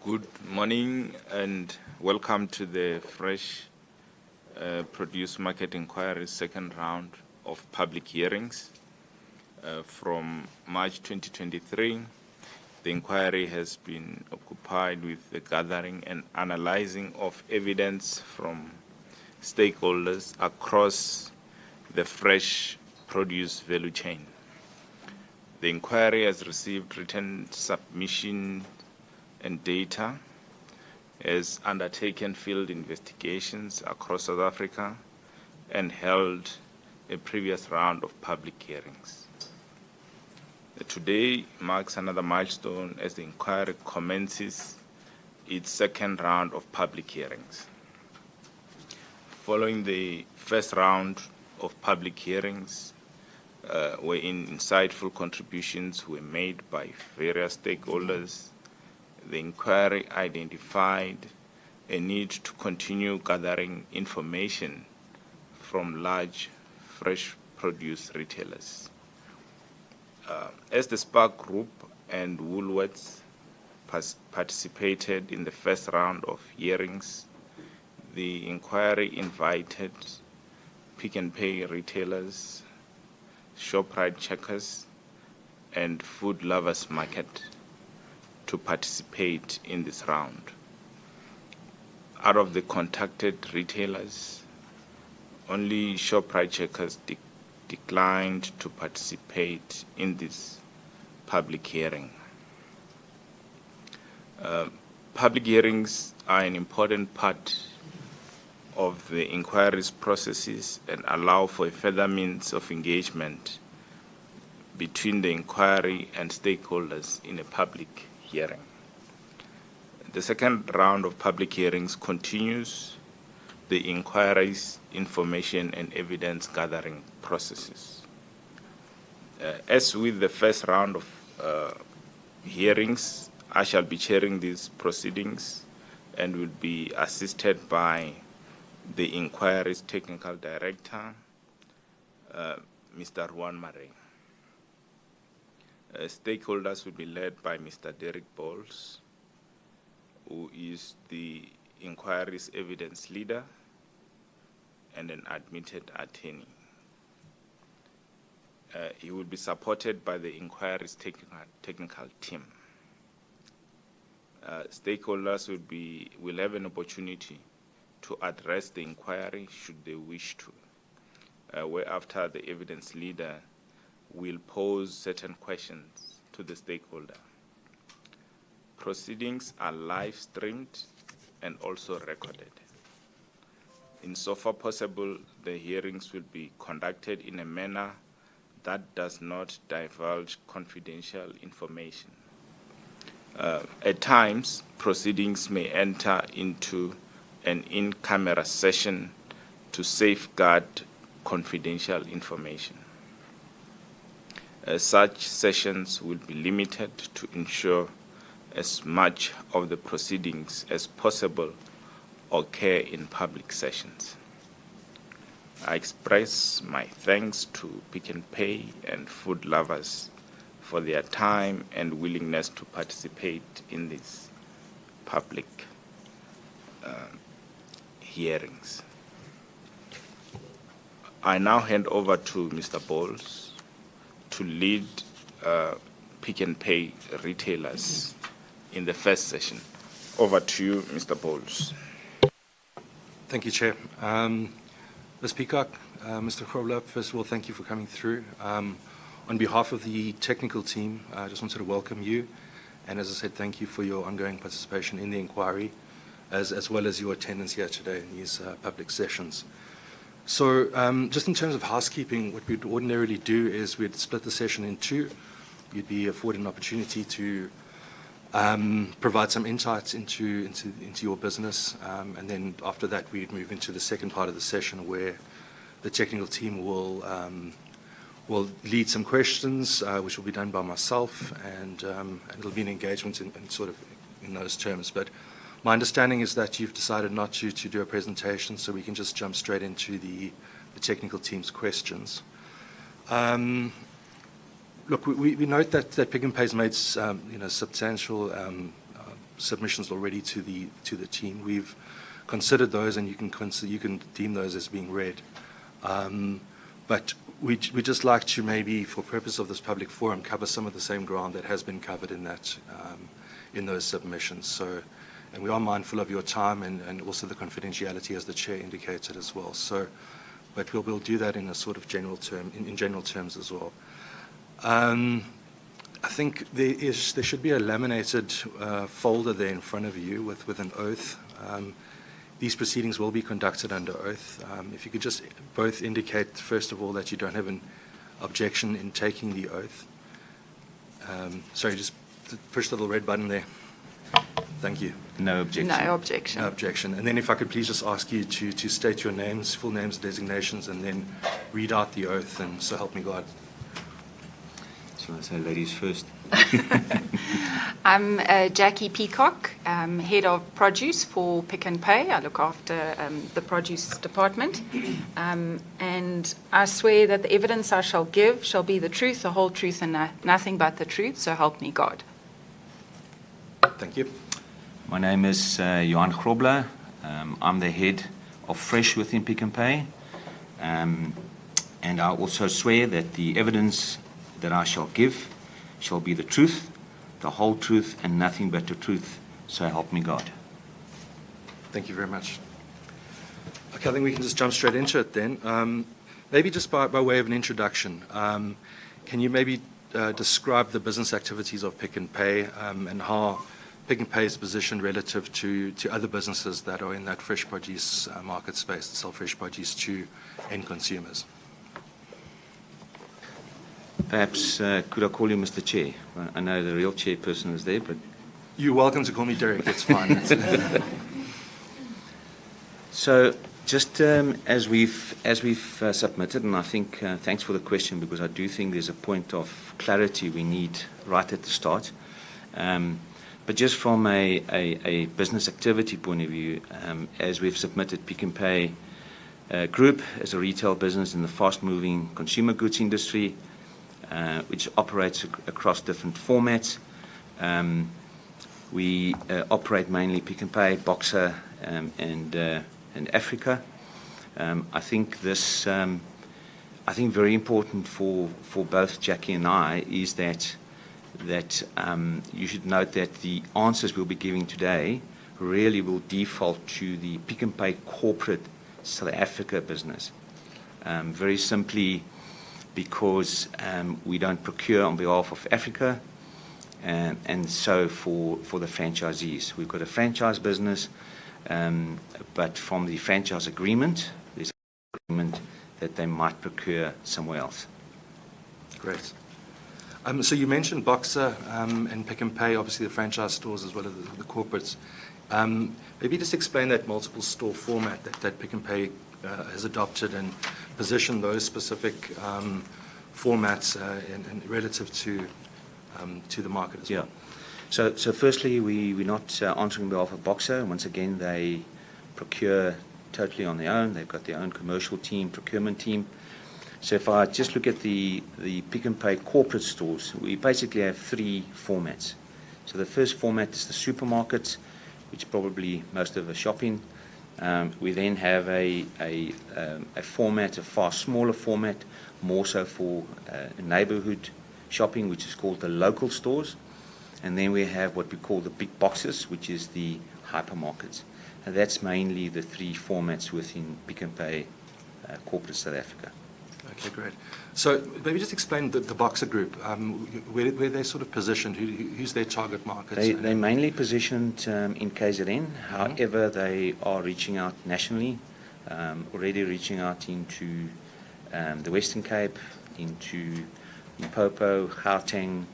Good morning and welcome to the Fresh Produce Market Inquiry's second round of public hearings. From March 2023, the inquiry has been occupied with the gathering and analyzing of evidence from stakeholders across the fresh produce value chain. The inquiry has received written submission and data, has undertaken field investigations across South Africa, and held a previous round of public hearings. Today marks another milestone as the inquiry commences its second round of public hearings. Following the first round of public hearings, wherein insightful contributions were made by various stakeholders, the inquiry identified a need to continue gathering information from large fresh produce retailers. As the SPAR Group and Woolworths participated in the first round of hearings, the inquiry invited Pick n Pay retailers, Shoprite Checkers, and Food Lovers Market to participate in this round. Out of the contacted retailers, only Shoprite Checkers declined to participate in this public hearing. Public hearings are an important part of the inquiry's processes and allow for a further means of engagement between the inquiry and stakeholders in a public hearing. The second round of public hearings continues the inquiry's information and evidence gathering processes. As with the first round of hearings, I shall be chairing these proceedings and will be assisted by the inquiry's technical director, Mr. Juan Mare. Stakeholders will be led by Mr. Derek Bowles, who is the inquiry's evidence leader and an admitted attorney. He will be supported by the inquiry's technical team. Stakeholders will have an opportunity to address the inquiry should they wish to, whereafter the evidence leader will pose certain questions to the stakeholder. Proceedings are live streamed and also recorded. Insofar possible, the hearings will be conducted in a manner that does not divulge confidential information. At times, proceedings may enter into an in-camera session to safeguard confidential information. Such sessions will be limited to ensure as much of the proceedings as possible occur in public sessions. I express my thanks to Pick n Pay and Food Lovers for their time and willingness to participate in these public hearings. I now hand over to Mr. Bowles to lead Pick n Pay retailers in the first session. Over to you, Mr. Bowles. Thank you, Chair. Ms. Peacock, Mr. Grobler, first of all, thank you for coming through. On behalf of the technical team, I just wanted to welcome you, and as I said, thank you for your ongoing participation in the inquiry, as well as your attendance here today in these public sessions. So just in terms of housekeeping, what we'd ordinarily do is we'd split the session in two. You'd be afforded an opportunity to provide some insights into your business, and then after that we'd move into the second part of the session where the technical team will lead some questions, which will be done by myself, and it'll be an engagement in sort of in those terms. But my understanding is that you've decided not to do a presentation, so we can just jump straight into the technical team's questions. Look, we note that Pick n Pay's made substantial submissions already to the team. We've considered those, and you can deem those as being read. But we just like to maybe, for purpose of this public forum, cover some of the same ground that has been covered in that in those submissions. So, and we are mindful of your time and also the confidentiality, as the chair indicated as well. So, but we'll do that in a sort of general term, in general terms as well. I think there should be a laminated folder there in front of you with an oath. These proceedings will be conducted under oath. If you could just both indicate, first of all, that you don't have an objection in taking the oath. Sorry, just push the little red button there. Thank you. No objection. No objection. No objection. And then if I could please just ask you to state your names, full names, designations, and then read out the oath, and so help me God. Shall I say ladies first? I'm Jackie Peacock, Head of Produce for Pick n Pay. I look after the produce department. And I swear that the evidence I shall give shall be the truth, the whole truth, and nothing but the truth, so help me God. Thank you. My name is Johan Grobler. I'm the head of Fresh within Pick n Pay. And I also swear that the evidence that I shall give shall be the truth, the whole truth, and nothing but the truth, so help me God. Thank you very much. Okay, I think we can just jump straight into it then. Maybe just by way of an introduction, can you maybe describe the business activities of Pick n Pay and how Pick n Pay is positioned relative to other businesses that are in that fresh produce market space, that sell fresh produce to end consumers? Perhaps could I call you Mr. Chair? I know the real chairperson is there, but You're welcome to call me Derek, it's fine. so just as we've submitted, and I think thanks for the question, because I do think there's a point of clarity we need right at the start. But just from a business activity point of view, as we've submitted, Pick n Pay Group as a retail business in the fast-moving consumer goods industry, which operates across different formats. We operate mainly Pick n Pay, Boxer, and Africa. I think this, I think very important for both Jackie and I is that you should note that the answers we'll be giving today really will default to the Pick n Pay corporate South Africa business. Very simply, because we don't procure on behalf of Africa, and so for the franchisees. We've got a franchise business, but from the franchise agreement, there's an agreement that they might procure somewhere else. Great. So you mentioned Boxer and Pick n Pay, obviously the franchise stores as well as the corporates. Maybe just explain that multiple store format that Pick n Pay has adopted and position those specific formats and relative to the market as well. So firstly, we're not answering on behalf of Boxer. Once again, they procure totally on their own. They've got their own commercial team, procurement team. So if I just look at the Pick n Pay corporate stores, we basically have three formats. So the first format is the supermarkets, which probably most of us shop in. We then have a format, a far smaller format, more so for neighborhood shopping, which is called the local stores. And then we have what we call the big boxes, which is the hypermarkets. And that's mainly the three formats within Pick n Pay corporate South Africa. Okay, great. So maybe just explain the Boxer group, where they're sort of positioned, who's their target market? They're mainly positioned in KZN. However, they are reaching out nationally, already reaching out into the Western Cape, into Limpopo, Gauteng,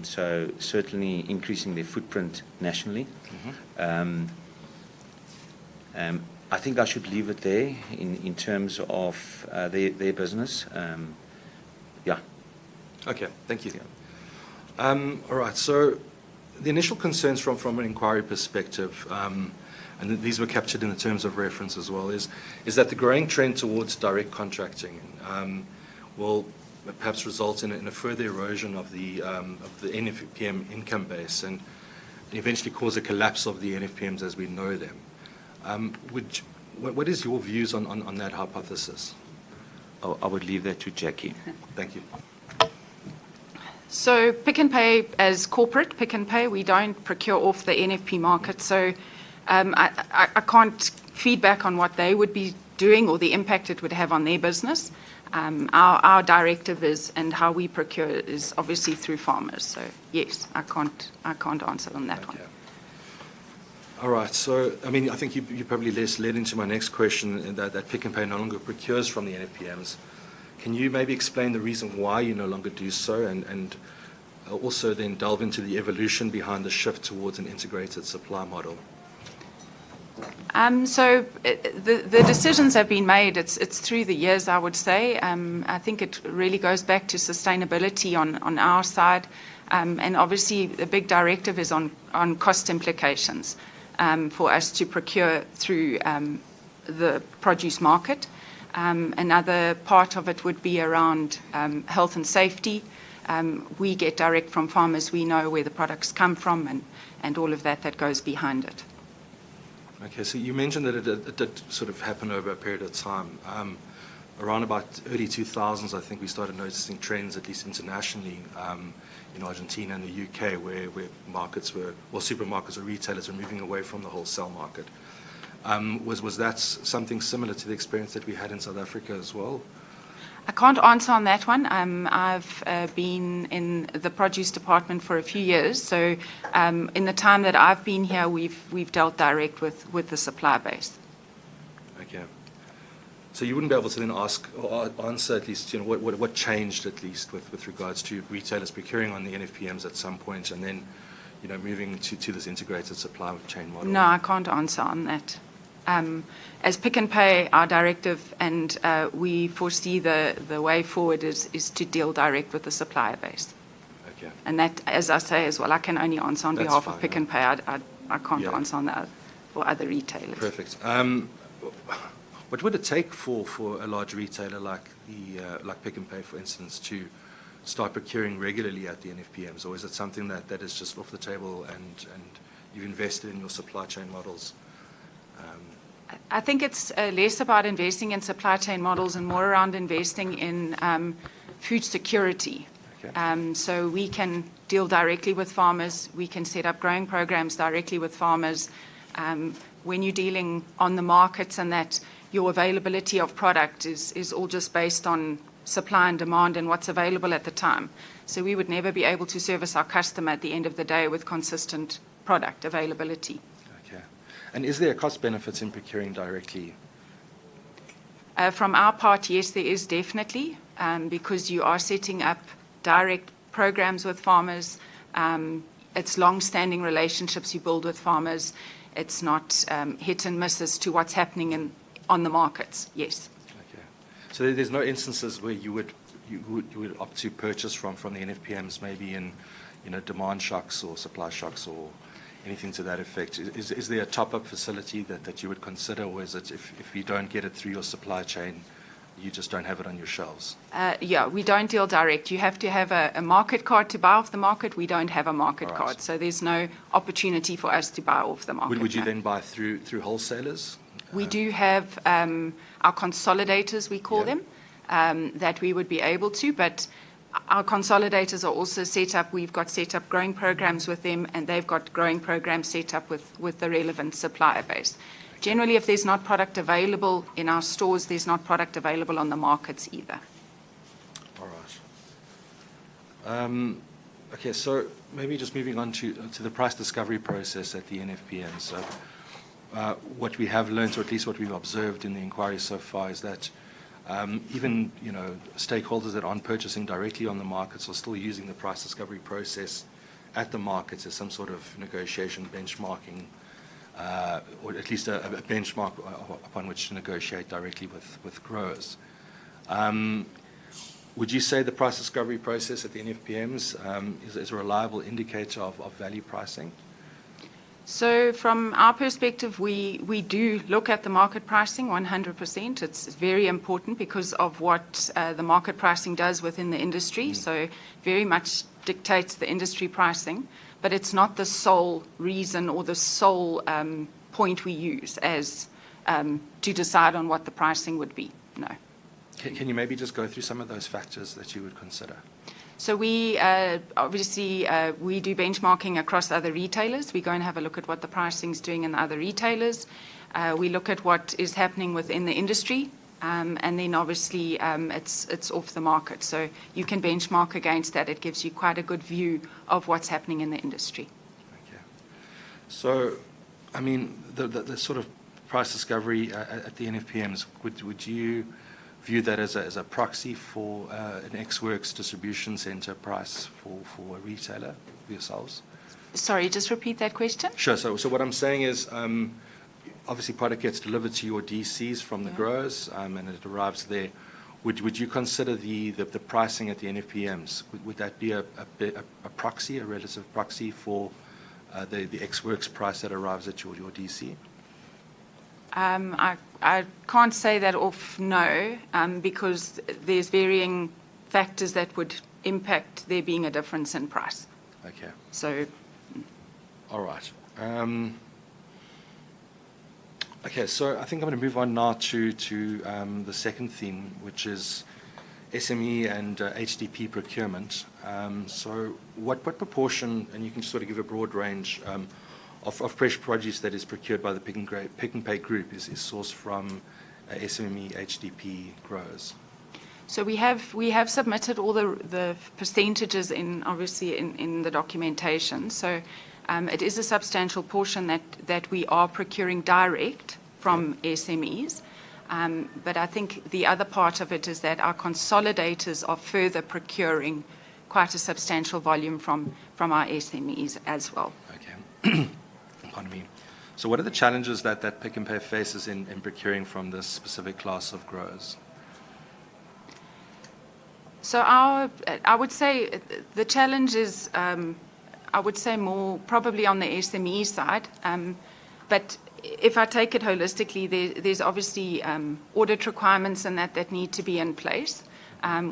so certainly increasing their footprint nationally. I think I should leave it there in terms of their business. Yeah. Okay, thank you. All right, so the initial concerns from an inquiry perspective, and these were captured in the terms of reference as well, is that the growing trend towards direct contracting will perhaps result in a further erosion of the NFPM income base. And eventually cause a collapse of the NFPMs as we know them. What is your views on that hypothesis? I would leave that to Jackie. Thank you. So Pick n Pay, as corporate Pick n Pay, we don't procure off the NFP market. So I can't feedback on what they would be doing or the impact it would have on their business. Our directive is, and how we procure is obviously through farmers. So yes, I can't answer on that one. All right. So, I mean, I think you probably led into my next question, that Pick n Pay no longer procures from the NFPMs. Can you maybe explain the reason why you no longer do so, and also then delve into the evolution behind the shift towards an integrated supply model? So the decisions have been made. It's through the years, I would say. I think it really goes back to sustainability on our side, and obviously the big directive is on cost implications for us to procure through the produce market. Another part of it would be around health and safety. We get direct from farmers. We know where the products come from, and all of that goes behind it. Okay, so you mentioned that it did sort of happen over a period of time. Around about early 2000s, I think we started noticing trends, at least internationally, in Argentina and the UK, where supermarkets or retailers were moving away from the wholesale market. Was that something similar to the experience that we had in South Africa as well? I can't answer on that one. I've been in the produce department for a few years, so in the time that I've been here, we've dealt direct with the supply base. Okay. So you wouldn't be able to then ask or answer at least, what changed at least with regards to retailers procuring on the NFPMs at some point, and then moving to this integrated supply chain model? No, I can't answer on that. As Pick n Pay, our directive, and we foresee the way forward is to deal direct with the supplier base. Okay. And that, as I say as well, I can only answer on behalf of Pick n Pay. I can't answer on that for other retailers. Perfect. What would it take for a large retailer like Pick n Pay, for instance, to start procuring regularly at the NFPMs, or is it something that is just off the table and you've invested in your supply chain models? I think it's less about investing in supply chain models and more around investing in food security. Okay. So we can deal directly with farmers. We can set up growing programs directly with farmers. When you're dealing on the markets, and that your availability of product is all just based on supply and demand and what's available at the time. So we would never be able to service our customer at the end of the day with consistent product availability. Okay. And is there cost benefits in procuring directly? From our part, yes, there is definitely, because you are setting up direct programs with farmers. It's long-standing relationships you build with farmers. It's not hit and miss as to what's happening on the markets. Yes. Okay. So there's no instances where you would opt to purchase from the NFPMs, maybe in demand shocks or supply shocks or anything to that effect. Is there a top-up facility that you would consider, or is it if you don't get it through your supply chain, you just don't have it on your shelves? Yeah, we don't deal direct. You have to have a market card to buy off the market. We don't have a market card, so there's no opportunity for us to buy off the market. Would you then buy through wholesalers? We do have our consolidators, we call them, that we would be able to, but our consolidators are also set up. We've got set up growing programs with them, and they've got growing programs set up with the relevant supplier base. Generally, if there's not product available in our stores, there's not product available on the markets either. All right. Okay, so maybe just moving on to the price discovery process at the NFPM. So what we have learned, or at least what we've observed in the inquiry so far, is that even stakeholders that aren't purchasing directly on the markets are still using the price discovery process at the markets as some sort of negotiation benchmarking, or at least a benchmark upon which to negotiate directly with growers. Would you say the price discovery process at the NFPMs is a reliable indicator of value pricing? So from our perspective, we do look at the market pricing 100%. It's very important because of what the market pricing does within the industry. So very much dictates the industry pricing, but it's not the sole reason or the sole point we use as to decide on what the pricing would be. No. Can you maybe just go through some of those factors that you would consider? So we obviously we do benchmarking across other retailers. We go and have a look at what the pricing is doing in the other retailers. We look at what is happening within the industry, and then obviously it's off the market. So you can benchmark against that. It gives you quite a good view of what's happening in the industry. Okay. So, I mean, the sort of price discovery at the NFPMs, would you view that as a proxy for an ex-works distribution centre price for a retailer, for yourselves? Sorry, just repeat that question. Sure. So what I'm saying is, obviously product gets delivered to your DCs from the growers, and it arrives there. Would you consider the pricing at the NFPMs? Would that be a proxy, a relative proxy for the ex-works price that arrives at your DC? I can't say that off no, because there's varying factors that would impact there being a difference in price. Okay. So. All right. Okay, so I think I'm going to move on now to the second theme, which is SME and HDP procurement. So what proportion, and you can just sort of give a broad range, of fresh produce that is procured by the Pick and Pay group is sourced from SME HDP growers? So we have submitted all the percentages obviously in the documentation. So it is a substantial portion that we are procuring direct from SMEs. But I think the other part of it is that our consolidators are further procuring quite a substantial volume from our SMEs as well. Okay. Pardon me. So what are the challenges that Pick and Pay faces in procuring from this specific class of growers? So I would say the challenge is, I would say more probably on the SME side. But if I take it holistically, there's obviously audit requirements and that need to be in place,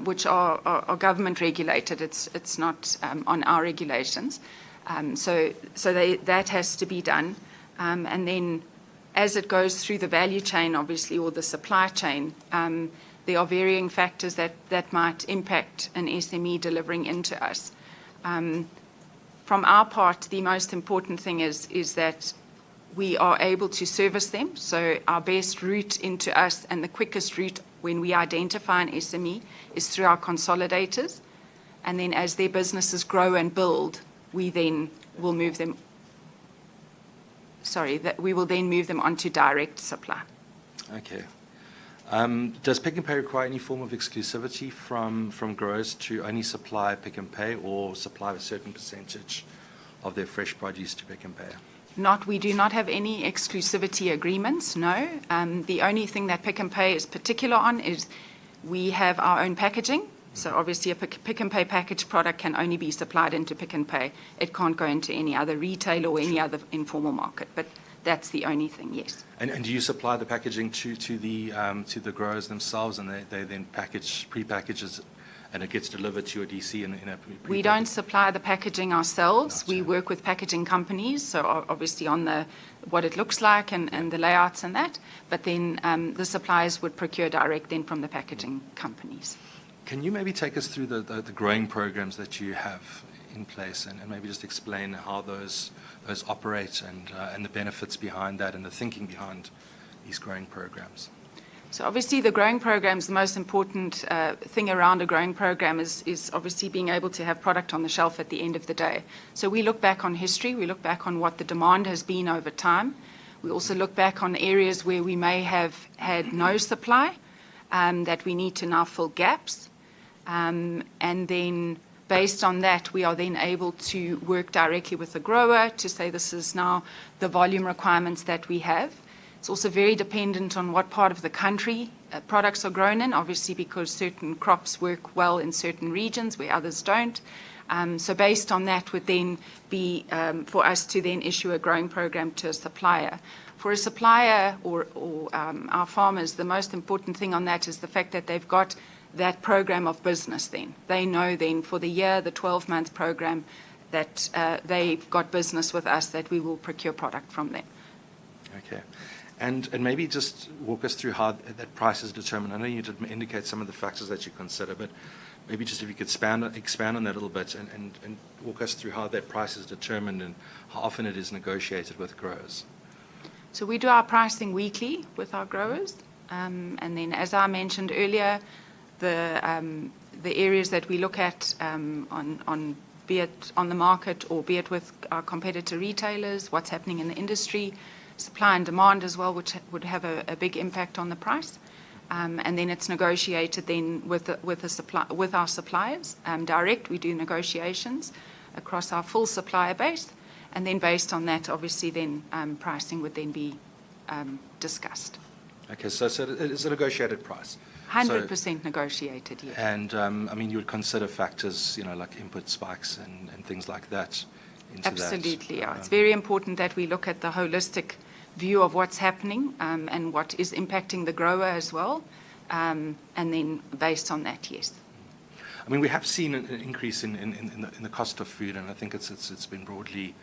which are government regulated. It's not on our regulations. So that has to be done. And then as it goes through the value chain, obviously, or the supply chain, there are varying factors that might impact an SME delivering into us. From our part, the most important thing is that we are able to service them. So our best route into us and the quickest route when we identify an SME is through our consolidators. And then as their businesses grow and build, we then will move them. We will then move them onto direct supply. Okay. Does Pick and Pay require any form of exclusivity from growers to only supply Pick and Pay or supply a certain percentage of their fresh produce to Pick and Pay? We do not have any exclusivity agreements, no. The only thing that Pick and Pay is particular on is we have our own packaging. So obviously a Pick and Pay packaged product can only be supplied into Pick and Pay. It can't go into any other retail or any other informal market. But that's the only thing, yes. And do you supply the packaging to the growers themselves, and they then pre-packages, and it gets delivered to your DC in a We don't supply the packaging ourselves. We work with packaging companies, so obviously on what it looks like and the layouts and that. But then the suppliers would procure direct then from the packaging companies. Can you maybe take us through the growing programs that you have in place, and maybe just explain how those operate and the benefits behind that and the thinking behind these growing programs? So obviously the growing programs, the most important thing around a growing program is obviously being able to have product on the shelf at the end of the day. So we look back on history, we look back on what the demand has been over time. We also look back on areas where we may have had no supply, that we need to now fill gaps. And then based on that, we are then able to work directly with the grower to say this is now the volume requirements that we have. It's also very dependent on what part of the country products are grown in, obviously because certain crops work well in certain regions where others don't. So based on that would then be for us to then issue a growing program to a supplier. For a supplier or our farmers, the most important thing on that is the fact that they've got that program of business then. They know then for the year, the 12-month program, that they've got business with us, that we will procure product from them. Okay. And maybe just walk us through how that price is determined. I know you did indicate some of the factors that you consider, but maybe just if you could expand on that a little bit and walk us through how that price is determined and how often it is negotiated with growers. So we do our pricing weekly with our growers. And then, as I mentioned earlier, the areas that we look at on be it on the market or be it with our competitor retailers, what's happening in the industry, supply and demand as well, which would have a big impact on the price. And then it's negotiated then with our suppliers. Direct, we do negotiations across our full supplier base. And then based on that, obviously then pricing would then be discussed. Okay, so it is a negotiated price. 100% negotiated, yes. And I mean, you would consider factors, like input spikes and things like that into Absolutely, that. yeah. It's very important that we look at the holistic view of what's happening and what is impacting the grower as well. And then based on that, yes. I mean, we have seen an increase in the cost of food, and I think it's been broadly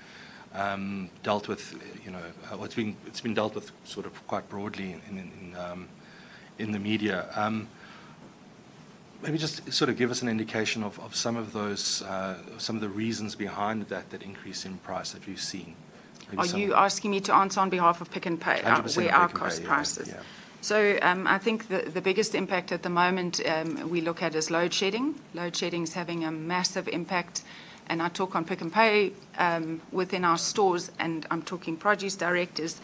dealt with. It's been dealt with sort of quite broadly in the media. Maybe just sort of give us an indication of some of those, some of the reasons behind that increase in price that we've seen. Are you asking me to answer on behalf of Pick n Pay, where our cost prices? Yeah. So I think the biggest impact at the moment we look at is load shedding. Load shedding is having a massive impact, and I talk on Pick n Pay within our stores, and I'm talking produce directors.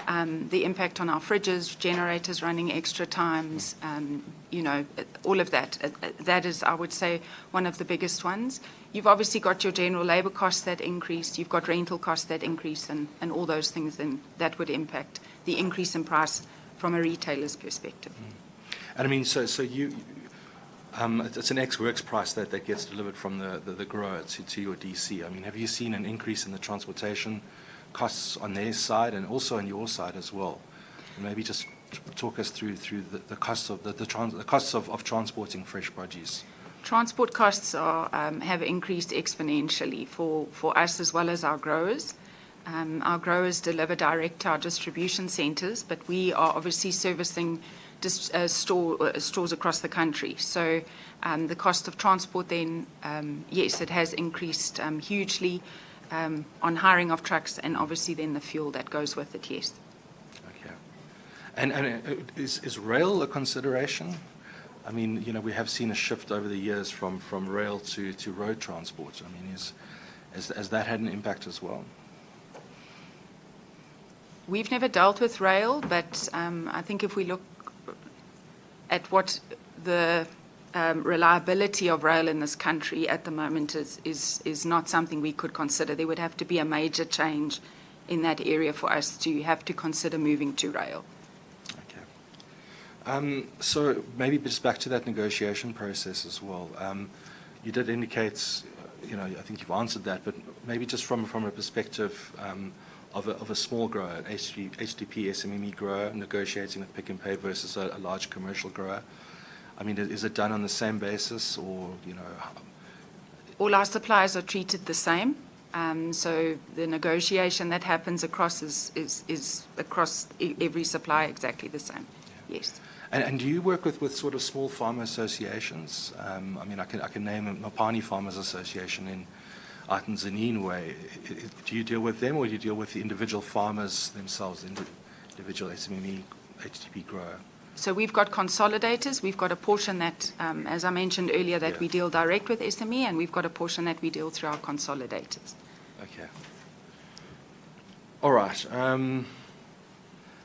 The impact on our fridges, generators running extra times, all of that. That is, I would say, one of the biggest ones. You've obviously got your general labor costs that increase. You've got rental costs that increase, and all those things then that would impact the increase in price from a retailer's perspective. And I mean, so you, it's an ex-works price that gets delivered from the grower to your DC. I mean, have you seen an increase in the transportation costs on their side and also on your side as well? And maybe just talk us through the costs of the costs of transporting fresh produce. Transport costs have increased exponentially for us as well as our growers. Our growers deliver direct to our distribution centres, but we are obviously servicing stores across the country. So the cost of transport then, yes, it has increased hugely on hiring of trucks and obviously then the fuel that goes with it, yes. Okay. And is rail a consideration? I mean, we have seen a shift over the years from rail to road transport. I mean, has that had an impact as well? We've never dealt with rail, but I think if we look at what the reliability of rail in this country at the moment is not something we could consider. There would have to be a major change in that area for us to have to consider moving to rail. Okay. So maybe just back to that negotiation process as well. You did indicate, I think you've answered that, but maybe just from a perspective of a small grower, HDP, SMME grower negotiating with Pick n Pay versus a large commercial grower. I mean, is it done on the same basis or, All our suppliers are treated the same. So the negotiation that happens across is across every supplier exactly the same. Yeah. Yes. And do you work with sort of small farmer associations? I mean, I can name a Mopani Farmers Association out in Zanin way. Do you deal with them or do you deal with the individual farmers themselves, individual SMME, HDP grower? So we've got consolidators. We've got a portion that, as I mentioned earlier, that we deal direct with SME, and we've got a portion that we deal through our consolidators. Okay. All right.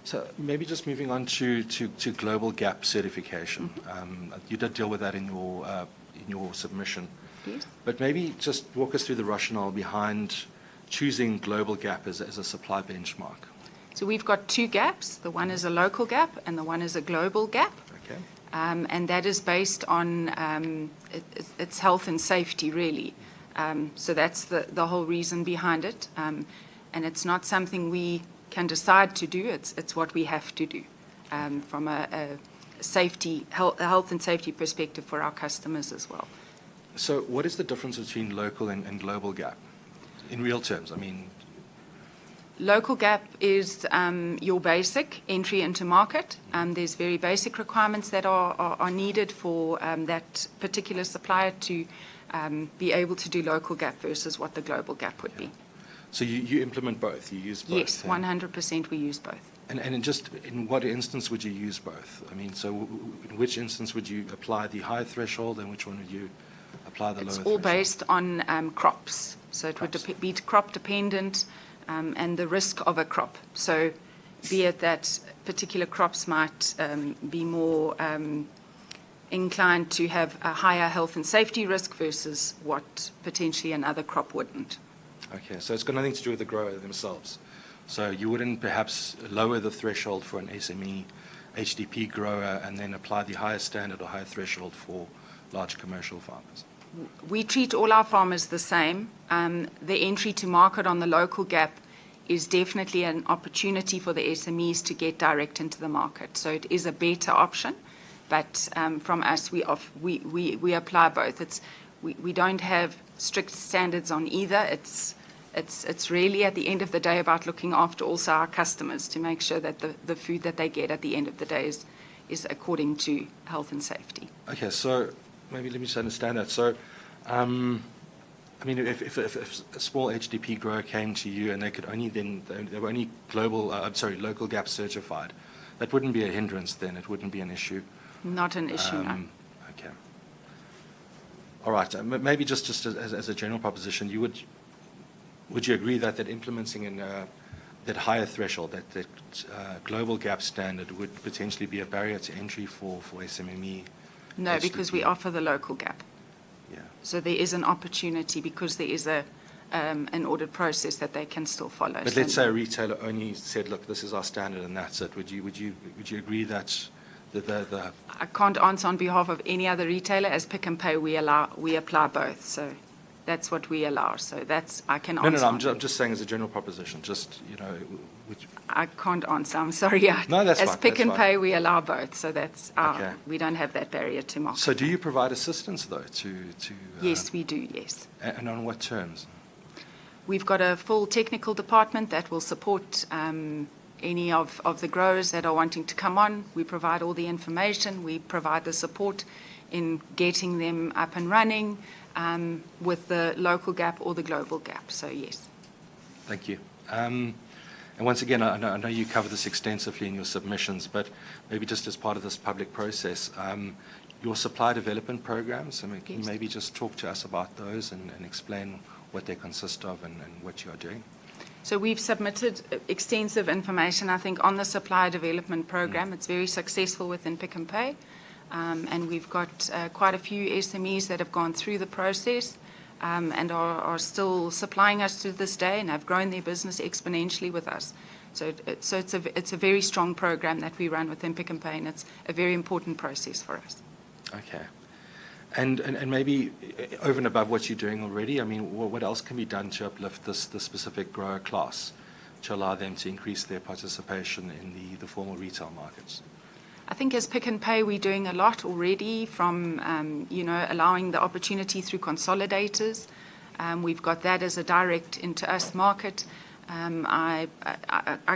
So maybe just moving on to global gap certification. Mm-hmm. You did deal with that in your submission. Yes. But maybe just walk us through the rationale behind choosing global gap as a supply benchmark. So we've got two gaps. The one is a local gap and the one is a global gap. and that is based on it's health and safety, really. So that's the whole reason behind it, and it's not something we can decide to do. It's what we have to do from a health and safety perspective for our customers as well. So what is the difference between local and global gap in real terms? I mean, local gap is your basic entry into market. There's very basic requirements that are needed for that particular supplier to be able to do local gap versus what the global gap would be. So you implement both, you use both? Yes, 100% we use both. And in what instance would you use both? I mean, so in which instance would you apply the high threshold, and which one would you apply the lower threshold? It's all based on crops. So it would be crop dependent and the risk of a crop. So be it that particular crops might be more inclined to have a higher health and safety risk versus what potentially another crop wouldn't. Okay, so it's got nothing to do with the grower themselves. So you wouldn't perhaps lower the threshold for an SME HDP grower and then apply the higher standard or higher threshold for large commercial farmers? We treat all our farmers the same. The entry to market on the local gap is definitely an opportunity for the SMEs to get direct into the market. So it is a better option, but from us, we apply both. We don't have strict standards on either. It's really at the end of the day about looking after also our customers to make sure that the food that they get at the end of the day is according to health and safety. Okay, so maybe let me just understand that. So, I mean, if a small HDP grower came to you and they were only local gap certified, that wouldn't be a hindrance then. It wouldn't be an issue. Not an issue, no. Okay. All right. Maybe just as a general proposition, would you agree that implementing that higher threshold, that global gap standard, would potentially be a barrier to entry for SMME? No, HDP? because we offer the local gap. Yeah. So there is an opportunity because there is an audit process that they can still follow. But let's say a retailer only said, "Look, this is our standard, and that's it." Would you agree that the I can't answer on behalf of any other retailer. As Pick and Pay, we apply both. So that's what we allow. So I can answer. No. I'm just saying as a general proposition. Just I can't answer. I'm sorry. Yeah. No, that's fine. As Pick That's and fine. Pay, we allow both. So that's Okay. we don't have that barrier to market. So do you provide assistance though to? Yes, we do. Yes. And on what terms? We've got a full technical department that will support any of the growers that are wanting to come on. We provide all the information. We provide the support in getting them up and running with the local gap or the global gap. So, yes. Thank you. And once again, I know you cover this extensively in your submissions, but maybe just as part of this public process, your supply development programs, can you maybe just talk to us about those and explain what they consist of and what you are doing? So we've submitted extensive information, I think, on the supply development program. It's very successful within Pick and Pay. And we've got quite a few SMEs that have gone through the process and are still supplying us to this day and have grown their business exponentially with us. So it's a very strong program that we run within Pick and Pay, and it's a very important process for us. Okay. And maybe over and above what you're doing already, I mean, what else can be done to uplift the specific grower class to allow them to increase their participation in the formal retail markets? I think as Pick and Pay, we're doing a lot already from, allowing the opportunity through consolidators. We've got that as a direct into us market. I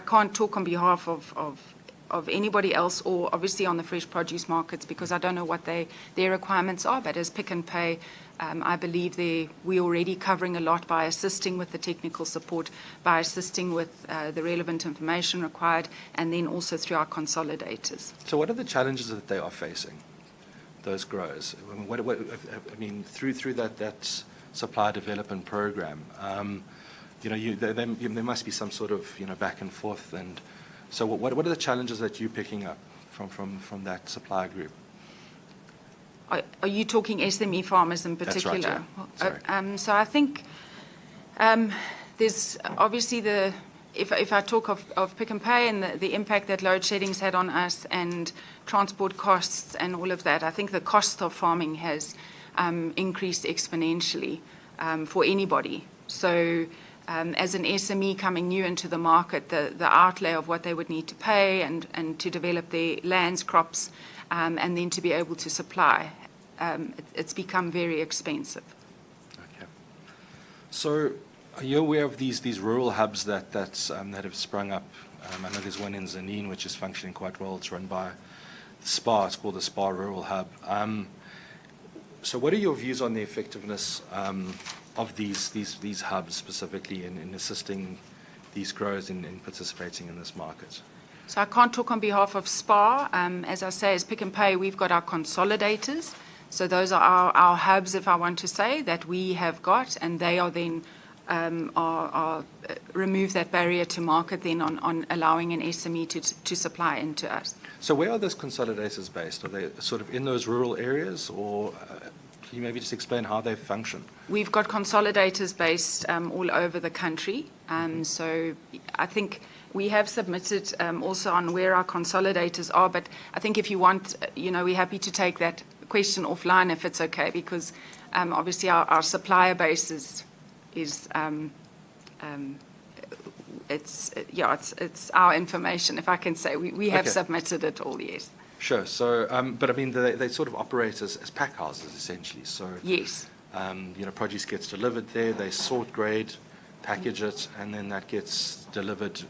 can't talk on behalf of anybody else or obviously on the fresh produce markets because I don't know what their requirements are, but as Pick and Pay, I believe we're already covering a lot by assisting with the technical support, by assisting with the relevant information required, and then also through our consolidators. So what are the challenges that they are facing, those growers? I mean, through that supply development program, there must be some sort of back and forth. And so what are the challenges that you're picking up from that supply group? Are you talking SME farmers in particular? That's right, yeah. Sorry. So I think there's obviously the if I talk of Pick n Pay and the impact that load shedding's had on us and transport costs and all of that, I think the cost of farming has increased exponentially for anybody. So as an SME coming new into the market, the outlay of what they would need to pay and to develop their lands, crops, and then to be able to supply, it's become very expensive. Okay. So are you aware of these rural hubs that have sprung up? I know there's one in Zanin which is functioning quite well. It's run by Spar. It's called the Spar Rural Hub. So what are your views on the effectiveness of these hubs specifically in assisting these growers in participating in this market? So I can't talk on behalf of Spar. As I say, as Pick n Pay, we've got our consolidators. So those are our hubs, if I want to say, that we have got, and they are then remove that barrier to market then on allowing an SME to supply into us. So where are those consolidators based? Are they sort of in those rural areas, or can you maybe just explain how they function? We've got consolidators based all over the country. So I think we have submitted also on where our consolidators are, but I think if you want, we're happy to take that question offline if it's okay, because obviously our supplier base is it's our information, if I can say. We have submitted it all, yes. Sure. So, but I mean, they sort of operate as pack houses essentially. So yes. Produce gets delivered there. They sort, grade, package it, and then that gets delivered.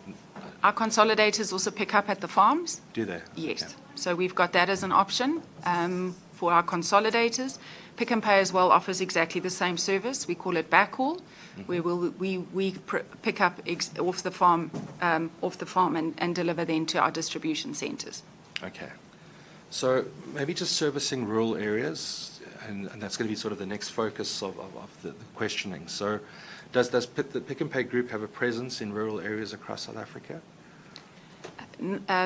Our consolidators also pick up at the farms. Do they? Yes. Okay. So we've got that as an option for our consolidators. Pick n Pay as well offers exactly the same service. We call it backhaul, where we pick up off the farm and deliver them to our distribution centres. Okay. So maybe just servicing rural areas, and that's going to be sort of the next focus of the questioning. So does the Pick n Pay group have a presence in rural areas across South Africa?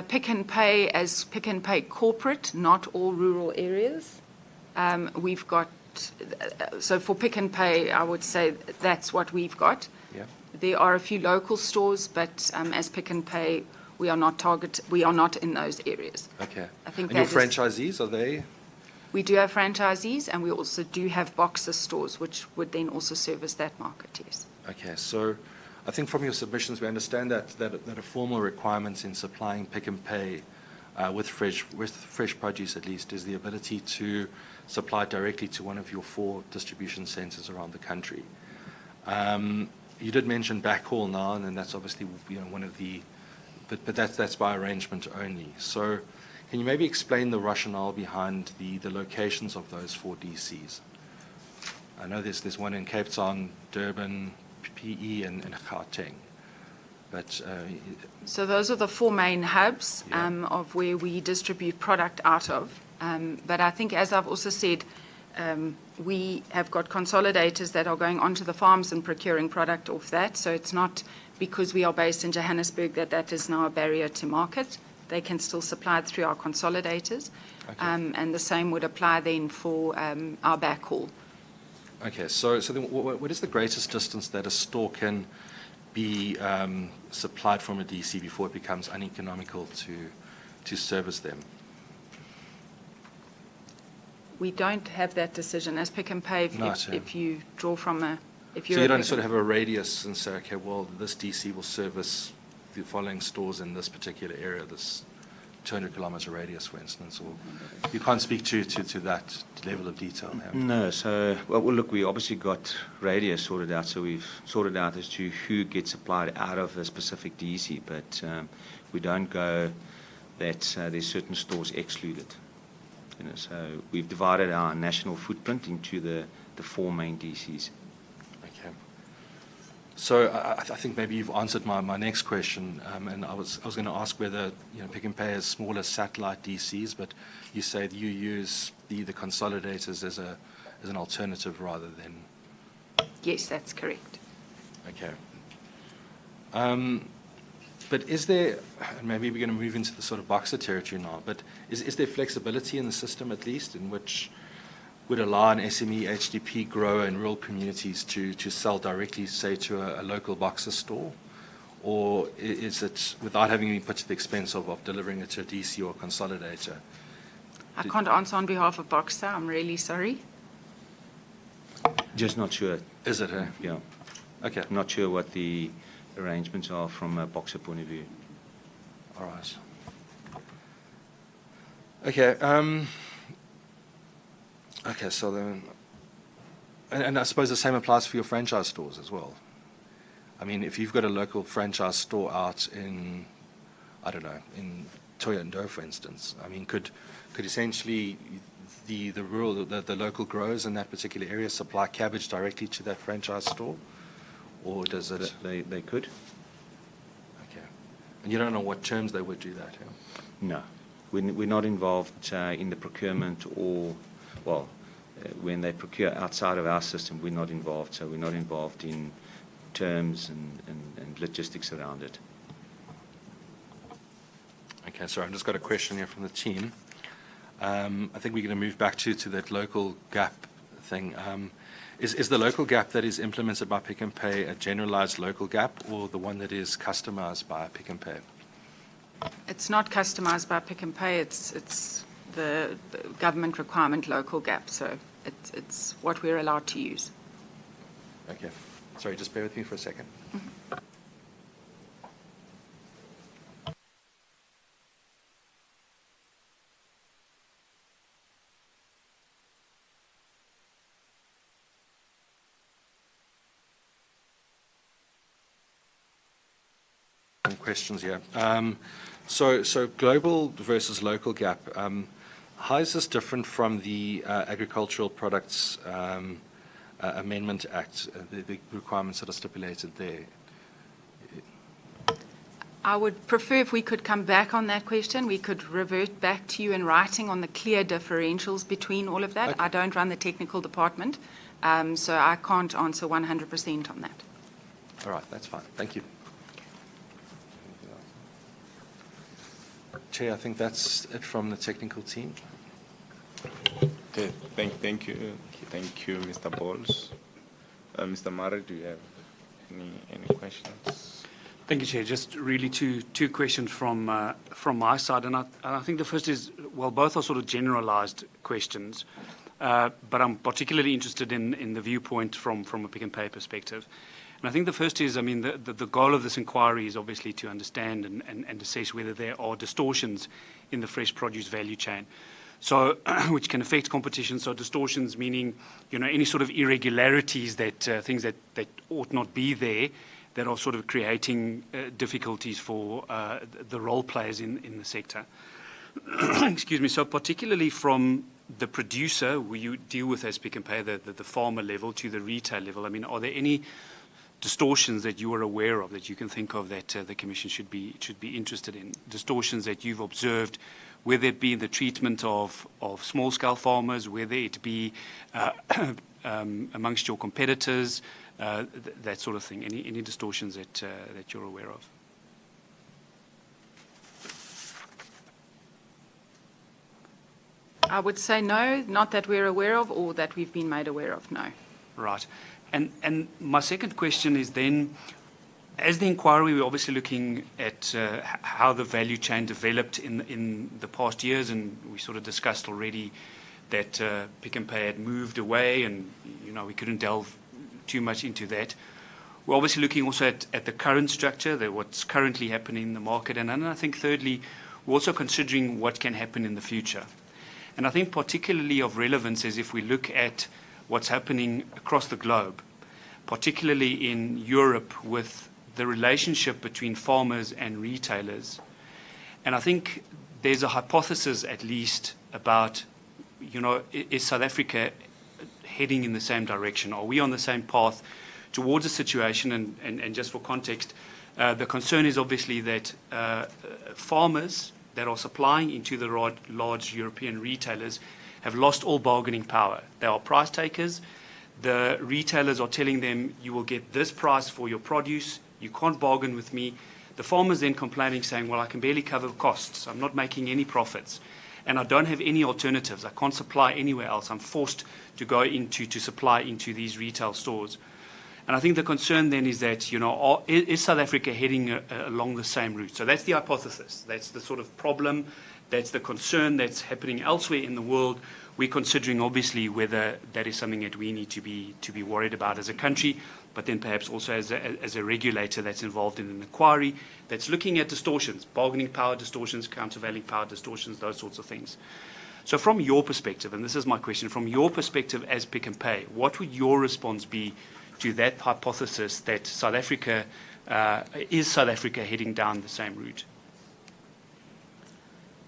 Pick n Pay as Pick n Pay corporate, not all rural areas. We've got, so for Pick n Pay, I would say that's what we've got. Yeah. There are a few local stores, but as Pick n Pay, we are not in those areas. Okay. I think and your franchisees, are they? We do have franchisees, and we also do have boxer stores, which would then also service that market, yes. Okay, so I think from your submissions, we understand that a formal requirement in supplying Pick n Pay with fresh produce at least is the ability to supply directly to one of your 4 distribution centres around the country. You did mention backhaul now, and that's obviously one of the, but that's by arrangement only. So can you maybe explain the rationale behind the locations of those 4 DCs? I know there's one in Cape Town, Durban, PE, and Gauteng. But so those are the 4 main hubs of where we distribute product out of. But I think, as I've also said, we have got consolidators that are going onto the farms and procuring product off that. So it's not because we are based in Johannesburg that is now a barrier to market. They can still supply it through our consolidators. Okay. And the same would apply then for our backhaul. Okay, so then what is the greatest distance that a store can be supplied from a DC before it becomes uneconomical to service them? We don't have that decision as Pick n Pay. If you draw from so you don't sort of have a radius and say, okay, well, this DC will service the following stores in this particular area, this 200-kilometre radius, for instance, or you can't speak to that level of detail. No, so, well, look, we obviously got radius sorted out, so we've sorted out as to who gets supplied out of a specific DC, but we don't go that there's certain stores excluded. So we've divided our national footprint into the 4 main DCs. Okay. So I think maybe you've answered my next question, and I was going to ask whether Pick n Pay has smaller satellite DCs, but you say that you use the consolidators as an alternative rather than. Yes, that's correct. Okay. But is there, and maybe we're going to move into the sort of boxer territory now, but is there flexibility in the system at least in which would allow an SME HDP grower in rural communities to sell directly, say, to a local boxer store? or is it without having been put to the expense of delivering it to a DC or a consolidator? I can't answer on behalf of Boxer. I'm really sorry. Just not sure. Is it? Yeah. Okay. Not sure what the arrangements are from a Boxer point of view. All right. Okay. Okay. So then, and I suppose the same applies for your franchise stores as well. I mean, if you've got a local franchise store out in, I don't know, in Toyando, for instance, I mean, could essentially the local growers in that particular area supply cabbage directly to that franchise store, or does it? They could. Okay. And you don't know what terms they would do that? Yeah? No, we're not involved in the procurement or, well, when they procure outside of our system, we're not involved. So we're not involved in terms and logistics around it. Okay, sorry, I've just got a question here from the team. I think we're going to move back to that local gap thing. Is the local gap that is implemented by Pick n Pay a generalized local gap, or the one that is customized by Pick n Pay? It's not customized by Pick n Pay. It's the government requirement local gap. So it's what we're allowed to use. Okay. Sorry, just bear with me for a second. Mm-hmm. Questions here. So global versus local gap. How is this different from the Agricultural Products Amendment Act, the requirements that are stipulated there? I would prefer if we could come back on that question. We could revert back to you in writing on the clear differentials between all of that. Okay. I don't run the technical department, so I can't answer 100% on that. All right, that's fine. Thank you. Chair, I think that's it from the technical team. Okay, thank you, Mr. Bowles. Mr. Murray, do you have any questions? Thank you, Chair. Just really two questions from my side, and I think the first is, well, both are sort of generalised questions, but I'm particularly interested in the viewpoint from a Pick n Pay perspective. And I think the first is, I mean, the goal of this inquiry is obviously to understand and assess whether there are distortions in the fresh produce value chain, so which can affect competition. So distortions meaning, any sort of irregularities that things that ought not be there, that are sort of creating difficulties for the role players in the sector. Excuse me. So particularly from the producer, who you deal with as Pick n Pay, the farmer level to the retail level, I mean, are there any distortions that you are aware of that you can think of that the Commission should be interested in? Distortions that you've observed, whether it be in the treatment of small-scale farmers, whether it be amongst your competitors, that sort of thing. Any distortions that you're aware of? I would say no, not that we're aware of or that we've been made aware of, no. Right. And my second question is then, as the inquiry, we're obviously looking at how the value chain developed in the past years, and we sort of discussed already that Pick n Pay had moved away, and we couldn't delve too much into that. We're obviously looking also at the current structure, what's currently happening in the market, and then I think thirdly, we're also considering what can happen in the future. And I think particularly of relevance is if we look at what's happening across the globe, particularly in Europe with the relationship between farmers and retailers. And I think there's a hypothesis at least about, is South Africa heading in the same direction? Are we on the same path towards a situation? And just for context, the concern is obviously that farmers that are supplying into the large European retailers have lost all bargaining power. They are price takers. The retailers are telling them, you will get this price for your produce, you can't bargain with me. The farmers then complaining, saying, well, I can barely cover costs, I'm not making any profits, and I don't have any alternatives, I can't supply anywhere else, I'm forced to go to supply into these retail stores. And I think the concern then is that, is South Africa heading along the same route? So that's the hypothesis. That's the sort of problem. That's the concern that's happening elsewhere in the world. We're considering, obviously, whether that is something that we need to be worried about as a country, but then perhaps also as a regulator that's involved in an inquiry that's looking at distortions, bargaining power distortions, countervailing power distortions, those sorts of things. So from your perspective, and this is my question, from your perspective as Pick n Pay, what would your response be to that hypothesis that South Africa heading down the same route?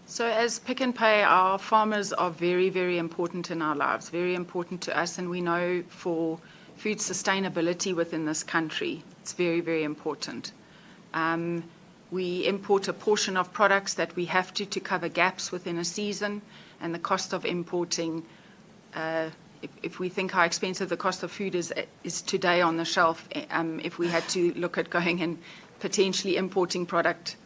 So as Pick n Pay, our farmers are very, very important in our lives, very important to us, and we know for food sustainability within this country, it's very, very important. We import a portion of products that we have to cover gaps within a season, and the cost of importing, if we think how expensive the cost of food is today on the shelf, if we had to look at going and potentially importing product,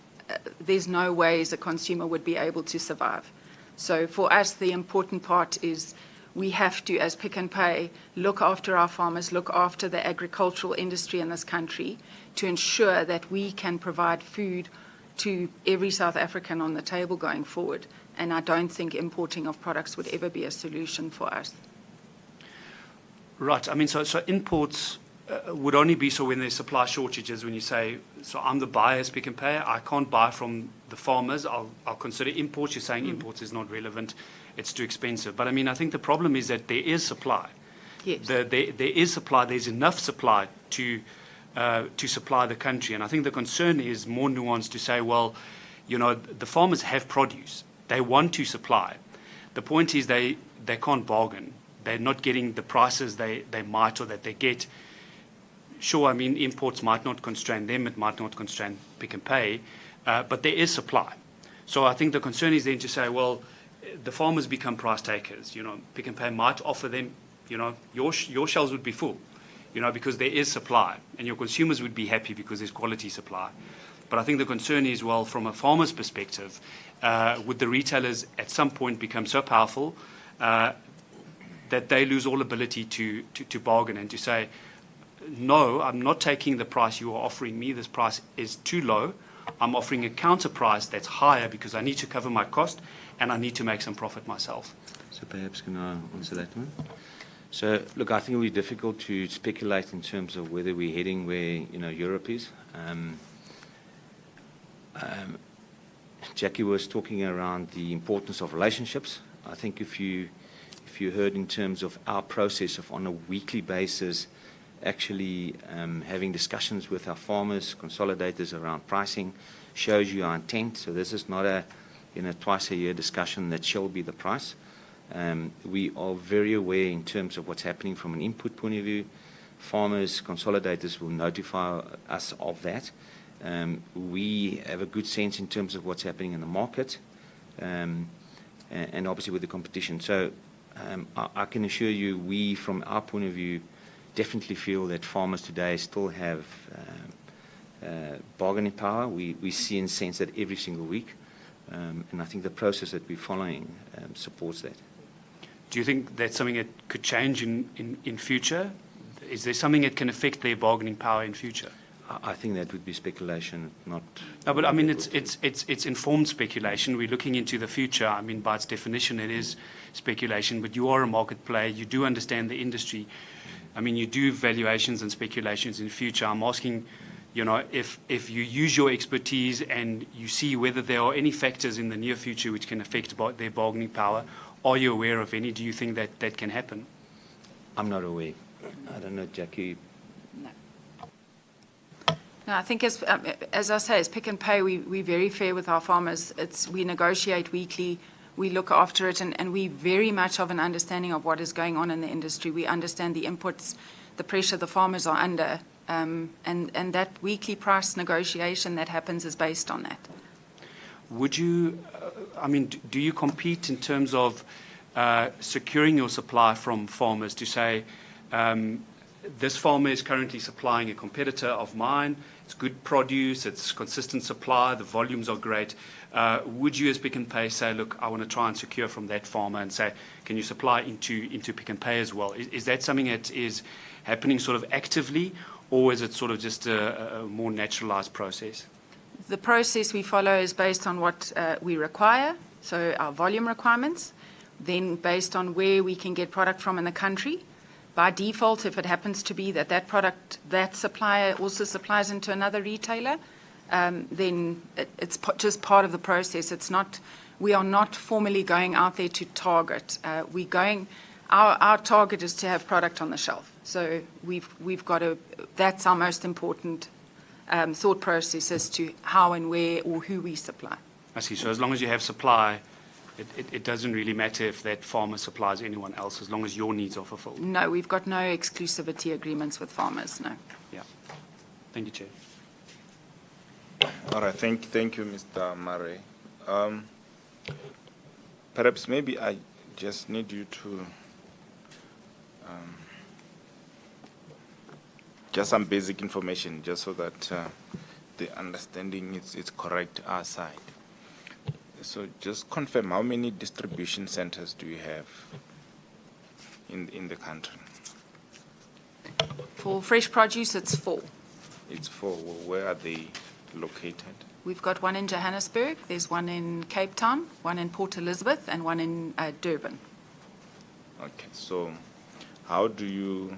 there's no ways a consumer would be able to survive. So for us, the important part is we have to, as Pick n Pay, look after our farmers, look after the agricultural industry in this country to ensure that we can provide food to every South African on the table going forward. And I don't think importing of products would ever be a solution for us. Right. I mean, so imports would only be so when there's supply shortages, when you say, so I'm the buyer as Pick n Pay, I can't buy from the farmers, I'll consider imports. You're saying imports is not relevant, it's too expensive. But I mean, I think the problem is that there is supply. Yes. There is supply, there's enough supply to supply the country. And I think the concern is more nuanced to say, well, the farmers have produce, they want to supply. The point is they can't bargain. They're not getting the prices they might or that they get. Sure, I mean, imports might not constrain them, it might not constrain Pick n Pay, but there is supply. So I think the concern is then to say, well, the farmers become price takers. Pick n Pay might offer them, your shelves would be full, because there is supply, and your consumers would be happy because there's quality supply. But I think the concern is, well, from a farmer's perspective, would the retailers at some point become so powerful that they lose all ability to bargain and to say, no, I'm not taking the price you are offering me. This price is too low. I'm offering a counter price that's higher because I need to cover my cost and I need to make some profit myself. So perhaps can I answer that one? So look, I think it will be difficult to speculate in terms of whether we're heading where Europe is. Jackie was talking around the importance of relationships. I think if you heard in terms of our process of on a weekly basis actually having discussions with our farmers, consolidators around pricing, shows you our intent. So this is not a twice a year discussion that shall be the price. We are very aware in terms of what's happening from an input point of view. Farmers, consolidators will notify us of that. We have a good sense in terms of what's happening in the market and obviously with the competition. So I can assure you, we from our point of view definitely feel that farmers today still have bargaining power. We see and sense that every single week, and I think the process that we're following supports that. Do you think that's something that could change in future? Is there something that can affect their bargaining power in future? I think that would be speculation, not. No, but I mean, it's informed speculation. We're looking into the future. I mean, by its definition, it is speculation. But you are a market player. You do understand the industry. I mean, you do valuations and speculations in future. I'm asking, if you use your expertise and you see whether there are any factors in the near future which can affect their bargaining power, are you aware of any? Do you think that can happen? I'm not aware. I don't know, Jackie. No, I think as I say, as Pick n Pay, we're very fair with our farmers. We negotiate weekly, we look after it, and we very much have an understanding of what is going on in the industry. We understand the inputs, the pressure the farmers are under, and that weekly price negotiation that happens is based on that. Would you, do you compete in terms of securing your supply from farmers to say, this farmer is currently supplying a competitor of mine. It's good produce, it's consistent supply, the volumes are great. Would you as Pick n Pay say, look, I want to try and secure from that farmer and say, can you supply into Pick n Pay as well? Is that something that is happening sort of actively, or is it sort of just a more naturalized process? The process we follow is based on what we require, so our volume requirements, then based on where we can get product from in the country. By default, if it happens to be that product, that supplier also supplies into another retailer, then it's just part of the process. We are not formally going out there to target. Our target is to have product on the shelf. So that's our most important thought process as to how and where or who we supply. I see. So as long as you have supply, it doesn't really matter if that farmer supplies anyone else, as long as your needs are fulfilled. No, we've got no exclusivity agreements with farmers, no. Yeah. Thank you, Chair. All right, thank you, Mr. Murray. Perhaps maybe I just need you to just some basic information, just so that the understanding is correct our side. So just confirm, how many distribution centers do you have in the country? For fresh produce, it's 4. It's 4. Where are they located? We've got one in Johannesburg, there's one in Cape Town, one in Port Elizabeth, and one in Durban. Okay, so how do you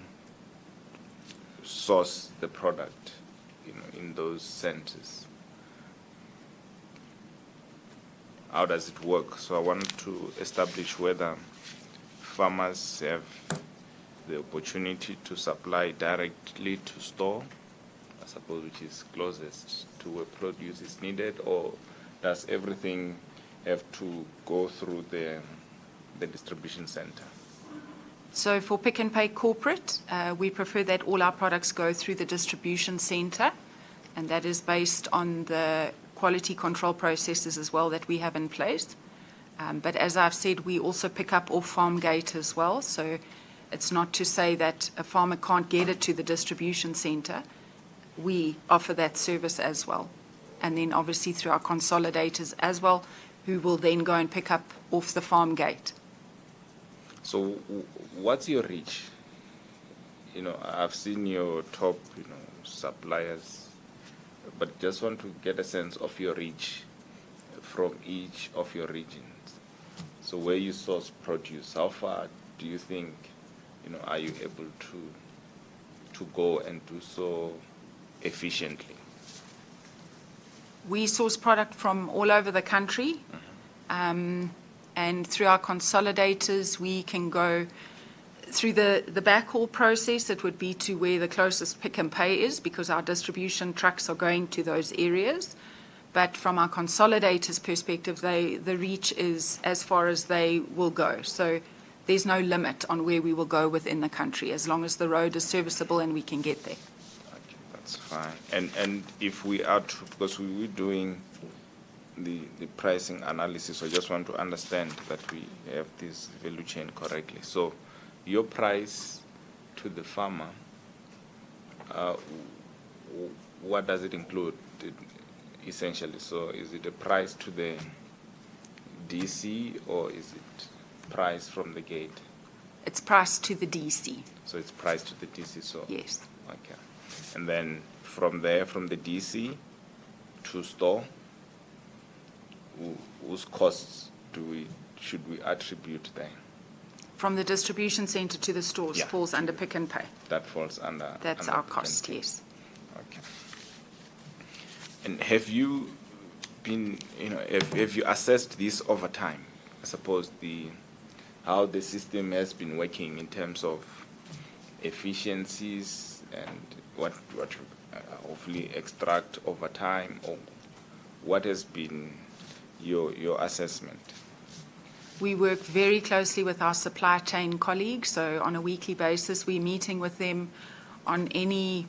source the product in those centers? How does it work? So I want to establish whether farmers have the opportunity to supply directly to store, I suppose, which is closest to where produce is needed, or does everything have to go through the distribution center? So for Pick n Pay corporate, we prefer that all our products go through the distribution center, and that is based on the quality control processes as well that we have in place. But as I've said, we also pick up off farm gate as well. So it's not to say that a farmer can't get it to the distribution center. We offer that service as well. And then obviously through our consolidators as well, who will then go and pick up off the farm gate. So what's your reach? I've seen your top, suppliers, but just want to get a sense of your reach from each of your regions. So where you source produce, how far do you think, are you able to go and do so efficiently? We source product from all over the country, and through our consolidators, we can go through the backhaul process. It would be to where the closest Pick n Pay is, because our distribution trucks are going to those areas. But from our consolidators' perspective, the reach is as far as they will go. So there's no limit on where we will go within the country, as long as the road is serviceable and we can get there. Okay, that's fine. And if we are to, because we were doing the pricing analysis, I just want to understand that we have this value chain correctly. So your price to the farmer, what does it include essentially? So is it a price to the DC, or is it price from the gate? It's priced to the DC. So it's priced to the DC, so? Yes. Okay. And then from there, from the DC to store, whose costs should we attribute there? From the distribution center to the stores, falls under Pick n Pay. That falls under. That's under our Pick n cost, Pay. yes. Okay. And have you been, have you assessed this over time? I suppose how the system has been working in terms of efficiencies and what hopefully extract over time, or what has been your assessment? We work very closely with our supply chain colleagues, so on a weekly basis we're meeting with them on any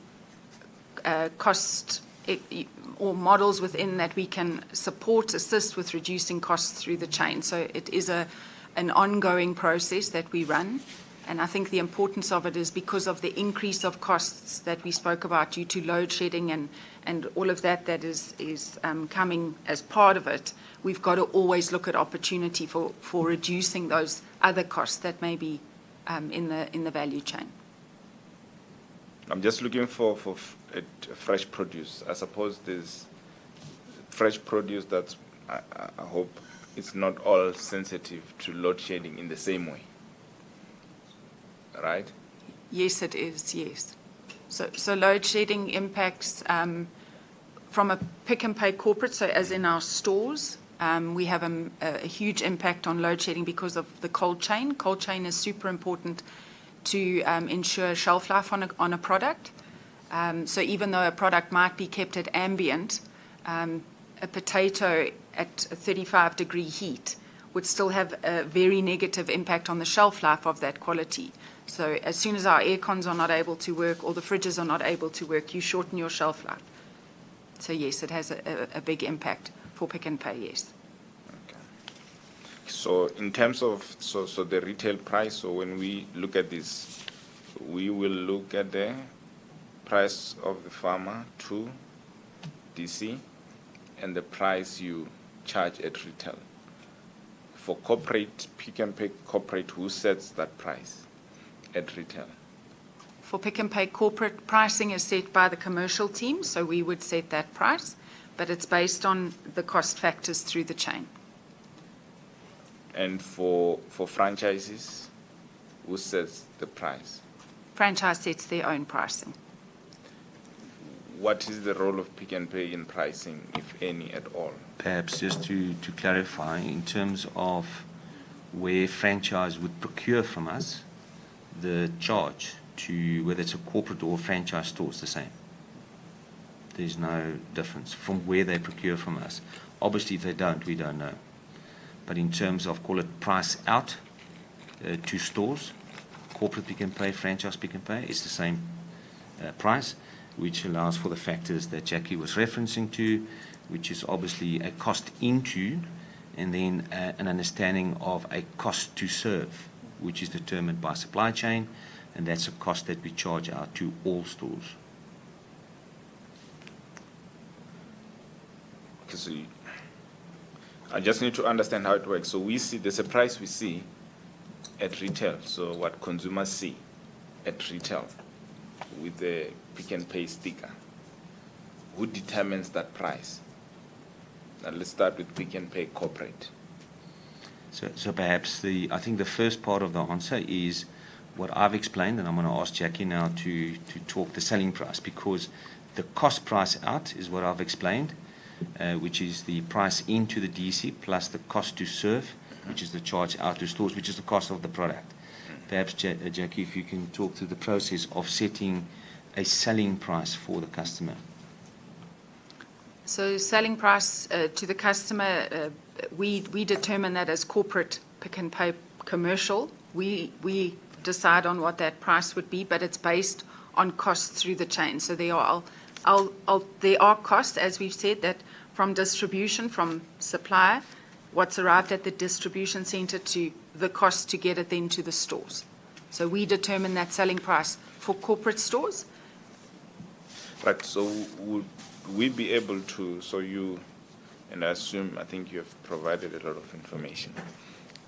cost or models within that we can assist with reducing costs through the chain. So it is an ongoing process that we run, And I think the importance of it is because of the increase of costs that we spoke about due to load shedding and all of that is coming as part of it. We've got to always look at opportunity for reducing those other costs that may be in the value chain. I'm just looking for fresh produce. I suppose there's fresh produce that's, I hope it's not all sensitive to load shedding in the same way, right? Yes, it is, yes. So load shedding impacts from a Pick n Pay corporate, so as in our stores, we have a huge impact on load shedding because of the cold chain. Cold chain is super important to ensure shelf life on a product. So even though a product might be kept at ambient, a potato at a 35-degree heat would still have a very negative impact on the shelf life of that quality. So as soon as our air cons are not able to work or the fridges are not able to work, you shorten your shelf life. So yes, it has a big impact for Pick n Pay, yes. Okay. So in terms of so the retail price, so when we look at this, we will look at the price of the farmer to DC and the price you charge at retail. For corporate, Pick n Pay corporate, who sets that price at retail? For Pick n Pay corporate, pricing is set by the commercial team, so we would set that price, but it's based on the cost factors through the chain. And for franchises, who sets the price? Franchise sets their own pricing. What is the role of Pick n Pay in pricing, if any at all? Perhaps just to clarify, in terms of where franchise would procure from us, the charge to whether it's a corporate or franchise store is the same. There's no difference from where they procure from us. Obviously, if they don't, we don't know. But in terms of, call it price out to stores, corporate Pick n Pay, franchise Pick n Pay, it's the same price, which allows for the factors that Jackie was referencing to, which is obviously a cost into and then an understanding of a cost to serve, which is determined by supply chain, and that's a cost that we charge out to all stores. Because I just need to understand how it works. So we see, there's a price we see at retail, so what consumers see at retail with the Pick n Pay sticker. Who determines that price? Now let's start with Pick n Pay corporate. So perhaps I think the first part of the answer is what I've explained, and I'm going to ask Jackie now to talk the selling price, because the cost price out is what I've explained, which is the price into the DC plus the cost to serve, which is the charge out to stores, which is the cost of the product. Perhaps, Jackie, if you can talk through the process of setting a selling price for the customer. So selling price to the customer, we determine that as corporate Pick n Pay commercial. We decide on what that price would be, but it's based on costs through the chain. So there are costs, as we've said, that from distribution, from supplier, what's arrived at the distribution center to the cost to get it then to the stores. So we determine that selling price for corporate stores. Right, so would we be able to, so you, and I assume, I think you have provided a lot of information,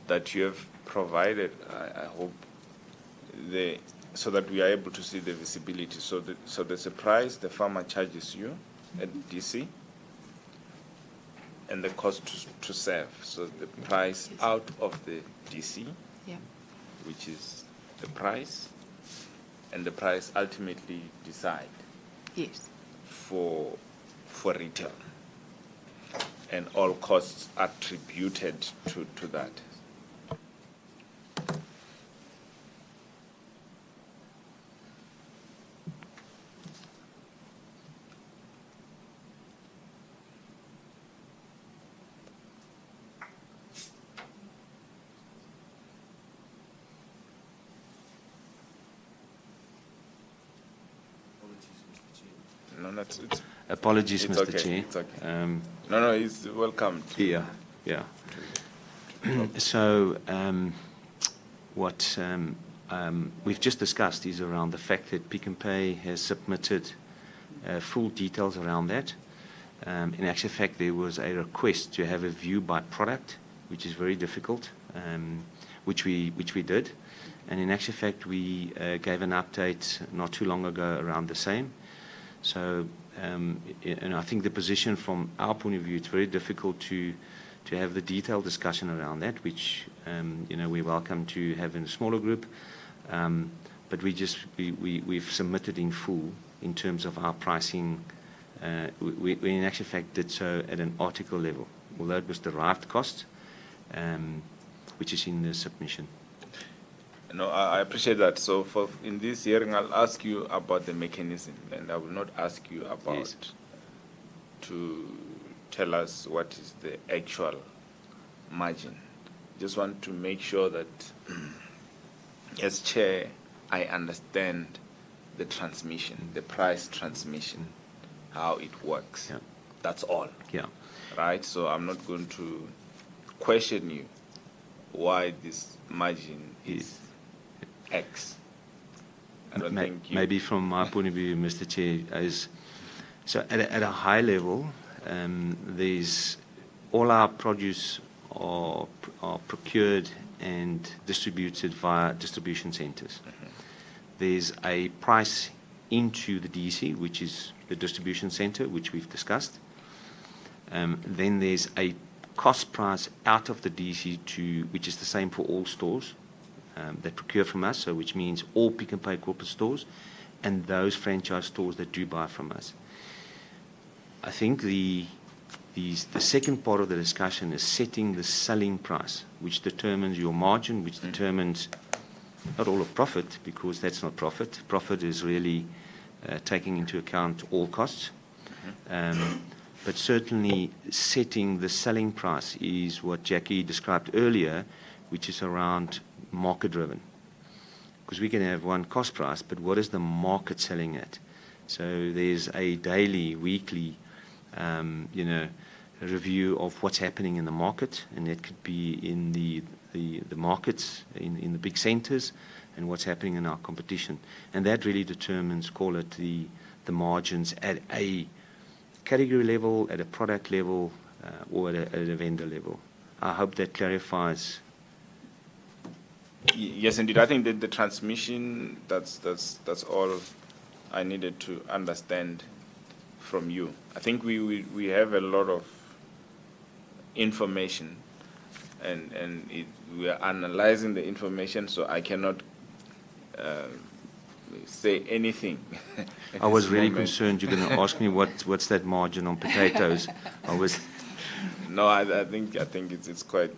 that you have provided, I hope, so that we are able to see the visibility. So there's a price the farmer charges you at DC, and the cost to serve. So the price out of the DC, Yeah. which is the price, and the price ultimately decide Yes. for retail, and all costs attributed to that. No, it's Apologies, it's Mr. okay, Chair. it's okay. No, he's welcome. Yeah. So what we've just discussed is around the fact that Pick n Pay has submitted full details around that. In actual fact, there was a request to have a view by product, which is very difficult, which we did. And in actual fact, we gave an update not too long ago around the same. So, and I think the position from our point of view, it's very difficult to have the detailed discussion around that, which we're welcome to have in a smaller group. But we've submitted in full in terms of our pricing. We in actual fact did so at an article level, although it was derived cost, which is in the submission. No, I appreciate that. So in this hearing, I'll ask you about the mechanism, and I will not ask you about Yes. to tell us what is the actual margin. Just want to make sure that, as chair, I understand the transmission, the price transmission, how it works. Yeah. That's all. Yeah. Right? So I'm not going to question you why this margin is X. I don't think you... Maybe from my point of view, Mr. Chair, so at a high level, there's all our produce are procured and distributed via distribution centers. Mm-hmm. There's a price into the DC, which is the distribution center, which we've discussed. Then there's a cost price out of the DC which is the same for all stores that procure from us, so which means all Pick n Pay corporate stores and those franchise stores that do buy from us. I think the second part of the discussion is setting the selling price, which determines your margin, which determines not all of profit, because that's not profit. Profit is really taking into account all costs. But certainly setting the selling price is what Jackie described earlier, which is around market-driven. Because we can have one cost price, but what is the market selling at? So there's a daily, weekly, review of what's happening in the market, and that could be in the markets, in the big centers, and what's happening in our competition. And that really determines, call it the margins at a category level, at a product level, or at a vendor level. I hope that clarifies. Yes, indeed. I think that the transmission, that's all I needed to understand from you. I think we have a lot of information, and we are analyzing the information, so I cannot say anything. I was really concerned you're going to ask me what's that margin on potatoes. No, I think it's quite,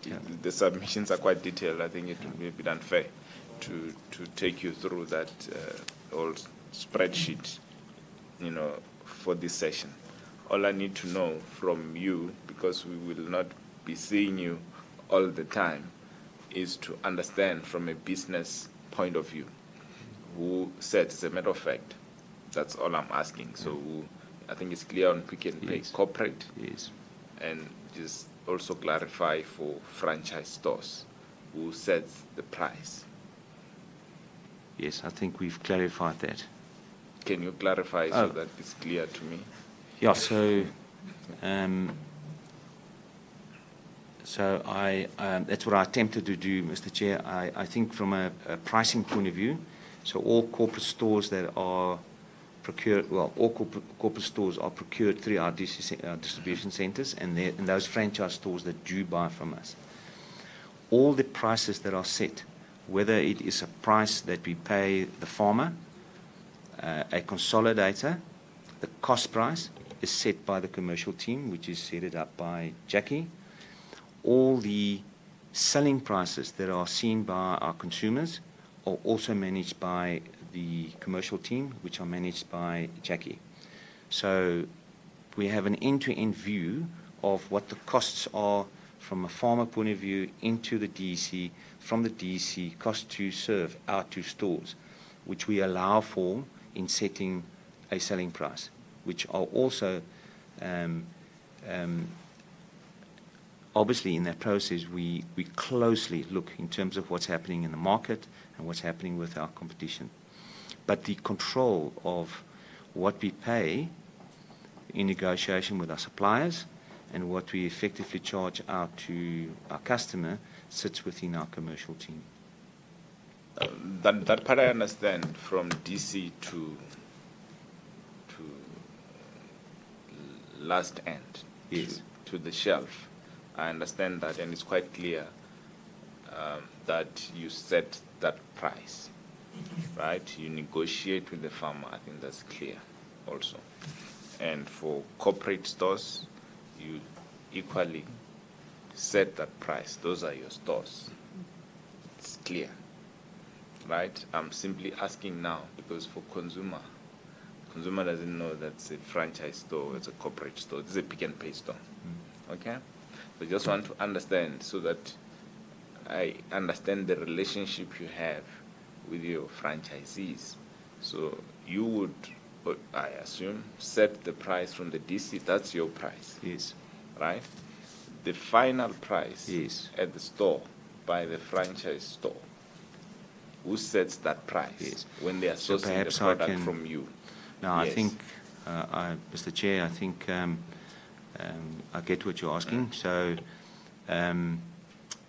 the submissions are quite detailed. I think it would be a bit unfair to take you through that old spreadsheet, for this session. All I need to know from you, because we will not be seeing you all the time, is to understand from a business point of view who sets, as a matter of fact. That's all I'm asking. So I think it's clear on Pick n Pay corporate. Yes. And just also clarify for franchise stores who sets the price. Yes, I think we've clarified that. Can you clarify so that it's clear to me? Yeah, so that's what I attempted to do, Mr. Chair. I think from a pricing point of view, so all corporate stores that are procured, all corporate stores are procured through our distribution centers, and those franchise stores that do buy from us. All the prices that are set, whether it is a price that we pay the farmer, a consolidator, the cost price is set by the commercial team, which is headed up by Jackie. All the selling prices that are seen by our consumers are also managed by the commercial team, which are managed by Jackie. So we have an end-to-end view of what the costs are from a farmer point of view into the DC, from the DC, cost to serve out to stores, which we allow for in setting a selling price, which are also obviously in that process we closely look in terms of what's happening in the market and what's happening with our competition. But the control of what we pay in negotiation with our suppliers and what we effectively charge out to our customer sits within our commercial team. That part I understand, from DC to last end, Yes. to the shelf. I understand that, and it's quite clear that you set that price, right? You negotiate with the farmer. I think that's clear also. And for corporate stores, you equally set that price. Those are your stores. It's clear, right? I'm simply asking now because for consumer doesn't know that's a franchise store, it's a corporate store, it's a Pick n Pay store. Okay? So I just want to understand so that I understand the relationship you have with your franchisees. So you would, I assume, set the price from the DC, that's your price. Yes. Right? The final price Yes. at the store by the franchise store, who sets that price Yes. when they are So sourcing the perhaps I product can- from you? Now, Yes. I think, Mr. Chair, I think I get what you're asking. So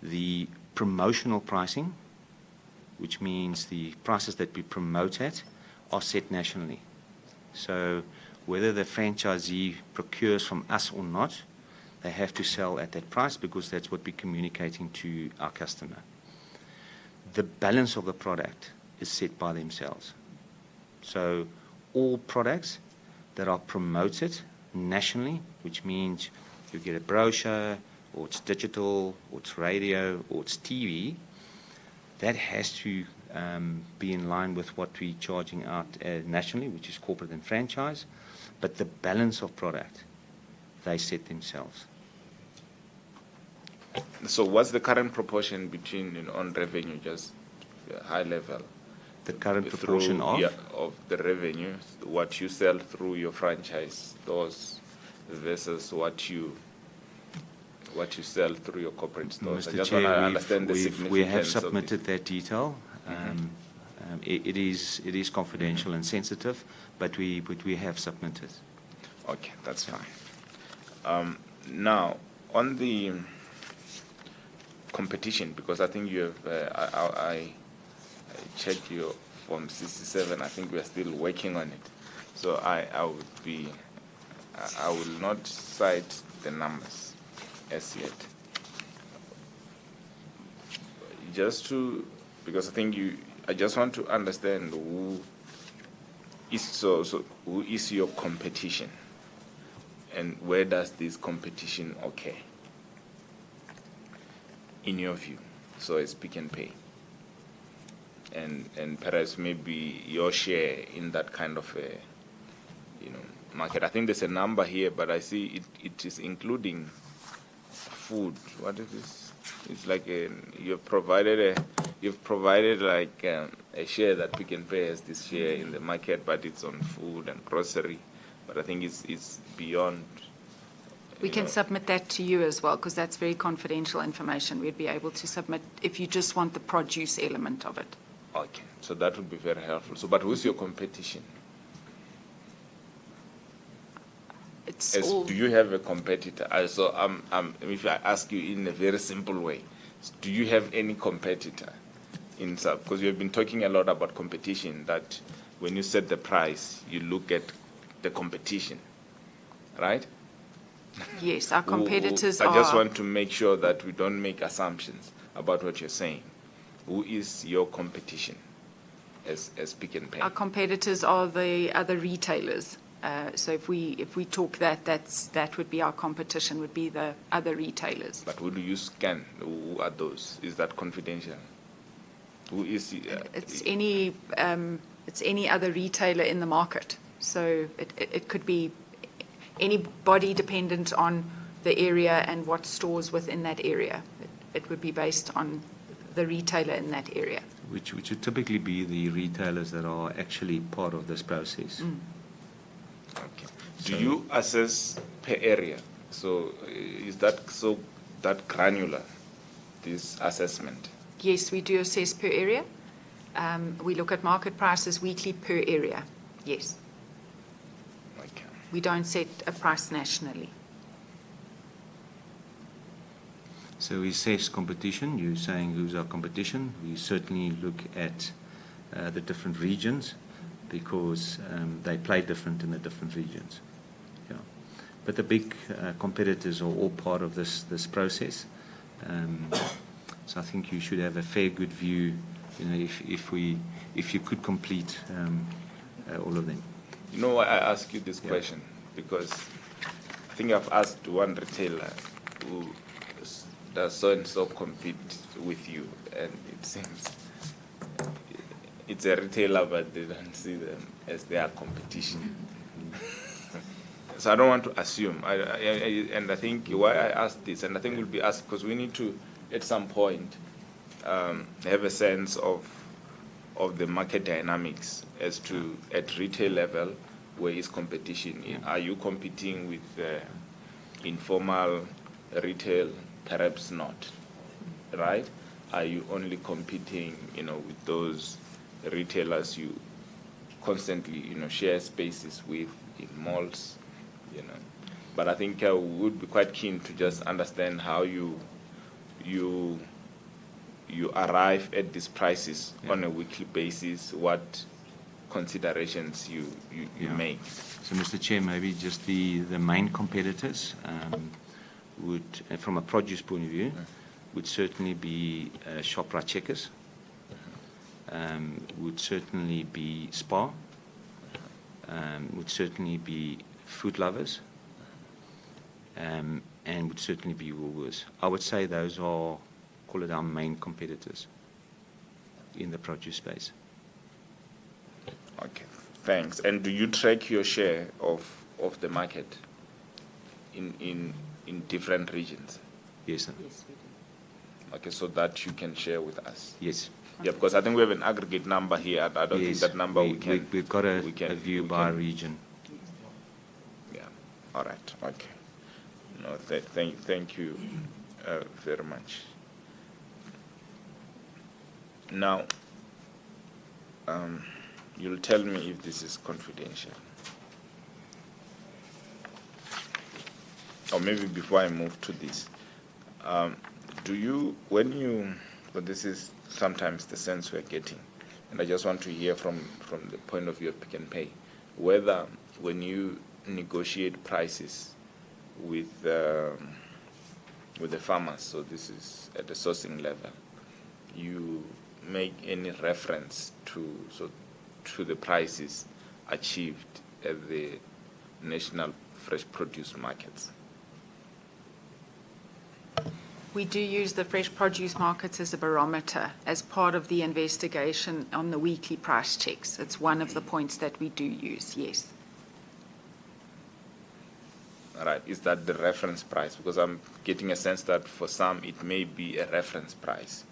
the promotional pricing, which means the prices that we promote at, are set nationally. So whether the franchisee procures from us or not, they have to sell at that price because that's what we're communicating to our customer. The balance of the product is set by themselves. So all products that are promoted nationally, which means you get a brochure, or it's digital, or it's radio, or it's TV, that has to be in line with what we're charging out nationally, which is corporate and franchise. But the balance of product, they set themselves. So what's the current proportion between, on revenue, just high level? The current Through- proportion of? yeah, of the revenue, what you sell through your franchise stores versus what you sell through your corporate stores. I Mr. just want to Chair, understand the we have significance submitted of that detail. It is confidential and sensitive, but we have submitted. Okay, that's fine. Now, on the competition, because I think you have, I checked your Form 67. I think we are still working on it. So I will not cite the numbers as yet. Because I think I just want to understand who is your competition, and where does this competition occur, in your view? So it's Pick n Pay, and perhaps maybe your share in that kind of a, market. I think there's a number here, but I see it is including food. What is this? It's like you've provided like a share that Pick n Pay has this share in the market, but it's on food and grocery. But I think it's beyond. We can submit that to you as well, because that's very confidential information. We'd be able to submit if you just want the produce element of it. Okay, so that would be very helpful. So, but who's your competition? It's all. Do you have a competitor? So, if I ask you in a very simple way, do you have any competitor in South? Because you have been talking a lot about competition. That when you set the price, you look at the competition, right? Yes, our competitors are. I just want to make sure that we don't make assumptions about what you're saying. Who is your competition as Pick n Pay? Our competitors are the other retailers. So if we talk that would be our competition, would be the other retailers. But who do you scan? Who are those? Is that confidential? Who is? It's any other retailer in the market. So it could be anybody dependent on the area and what stores within that area. It would be based on the retailer in that area. Which would typically be the retailers that are actually part of this process. Okay. Do you assess per area? So is that that granular, this assessment? Yes, we do assess per area. We look at market prices weekly per area. Yes. Okay. We don't set a price nationally. So we assess competition. You're saying who's our competition. We certainly look at the different regions because they play different in the different regions. Yeah. But the big competitors are all part of this process. So I think you should have a fair good view, you know, if you could complete all of them. You know why I ask you this question? Because I think I've asked one retailer who does so and so compete with you, and it seems it's a retailer, but they don't see them as their competition. So I don't want to assume. And I think why I asked this, and I think we'll be asked because we need to, at some point, have a sense of the market dynamics as to, at retail level, where is competition? Are you competing with informal retail? Perhaps not, right? Are you only competing, you know, with those retailers you constantly, you know, share spaces with in malls, you know? But I think we would be quite keen to just understand how you arrive at these prices on a weekly basis, what considerations you make. So, Mr. Chair, maybe just the main competitors would, from a produce point of view, would certainly be Shoprite Checkers, would certainly be Spar, would certainly be Food Lovers, and would certainly be Woolworths. I would say those are, call it our main competitors in the produce space. Okay, thanks. And do you track your share of the market in different regions? Yes, sir. Yes, we do. Okay, so that you can share with us. Yes. Yeah, because I think we have an aggregate number here. I don't think that number we've got a view by region. Yeah. All right. Okay. No, thank you very much. Now, you'll tell me if this is confidential. Or maybe before I move to this, but this is sometimes the sense we're getting, and I just want to hear from the point of view of Pick n Pay, whether when you negotiate prices with the farmers, so this is at the sourcing level, you make any reference to the prices achieved at the national fresh produce markets. We do use the fresh produce markets as a barometer as part of the investigation on the weekly price checks. It's one of the points that we do use, yes. All right, is that the reference price? Because I'm getting a sense that for some it may be a reference price.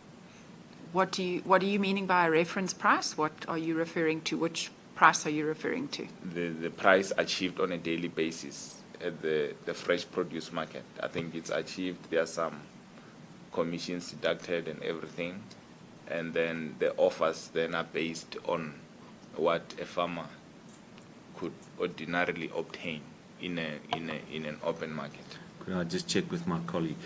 What are you meaning by a reference price? What are you referring to? Which price are you referring to? The price achieved on a daily basis at the fresh produce market. I think it's achieved, there are some commissions deducted and everything, and then the offers then are based on what a farmer could ordinarily obtain in an open market. Could I just check with my colleague?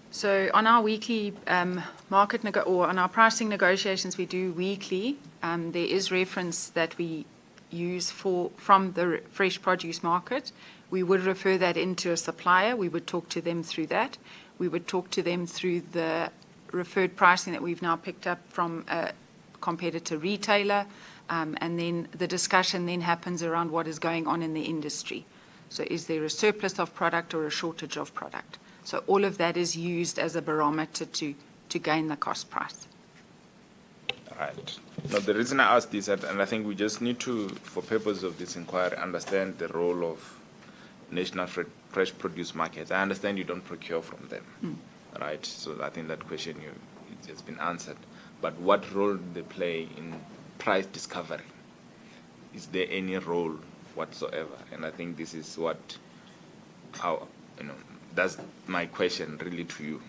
So on our weekly on our pricing negotiations we do weekly, there is reference that we use from the fresh produce market. We would refer that into a supplier. We would talk to them through that. We would talk to them through the referred pricing that we've now picked up from a competitor retailer, and then the discussion then happens around what is going on in the industry. So is there a surplus of product or a shortage of product? So all of that is used as a barometer to to gain the cost price. Right. Now, the reason I asked this, and I think we just need to, for purposes of this inquiry, understand the role of national fresh produce markets. I understand you don't procure from them, right? So I think that question it has been answered. But what role do they play in price discovery? Is there any role whatsoever? And I think this is what, that's my question really to you,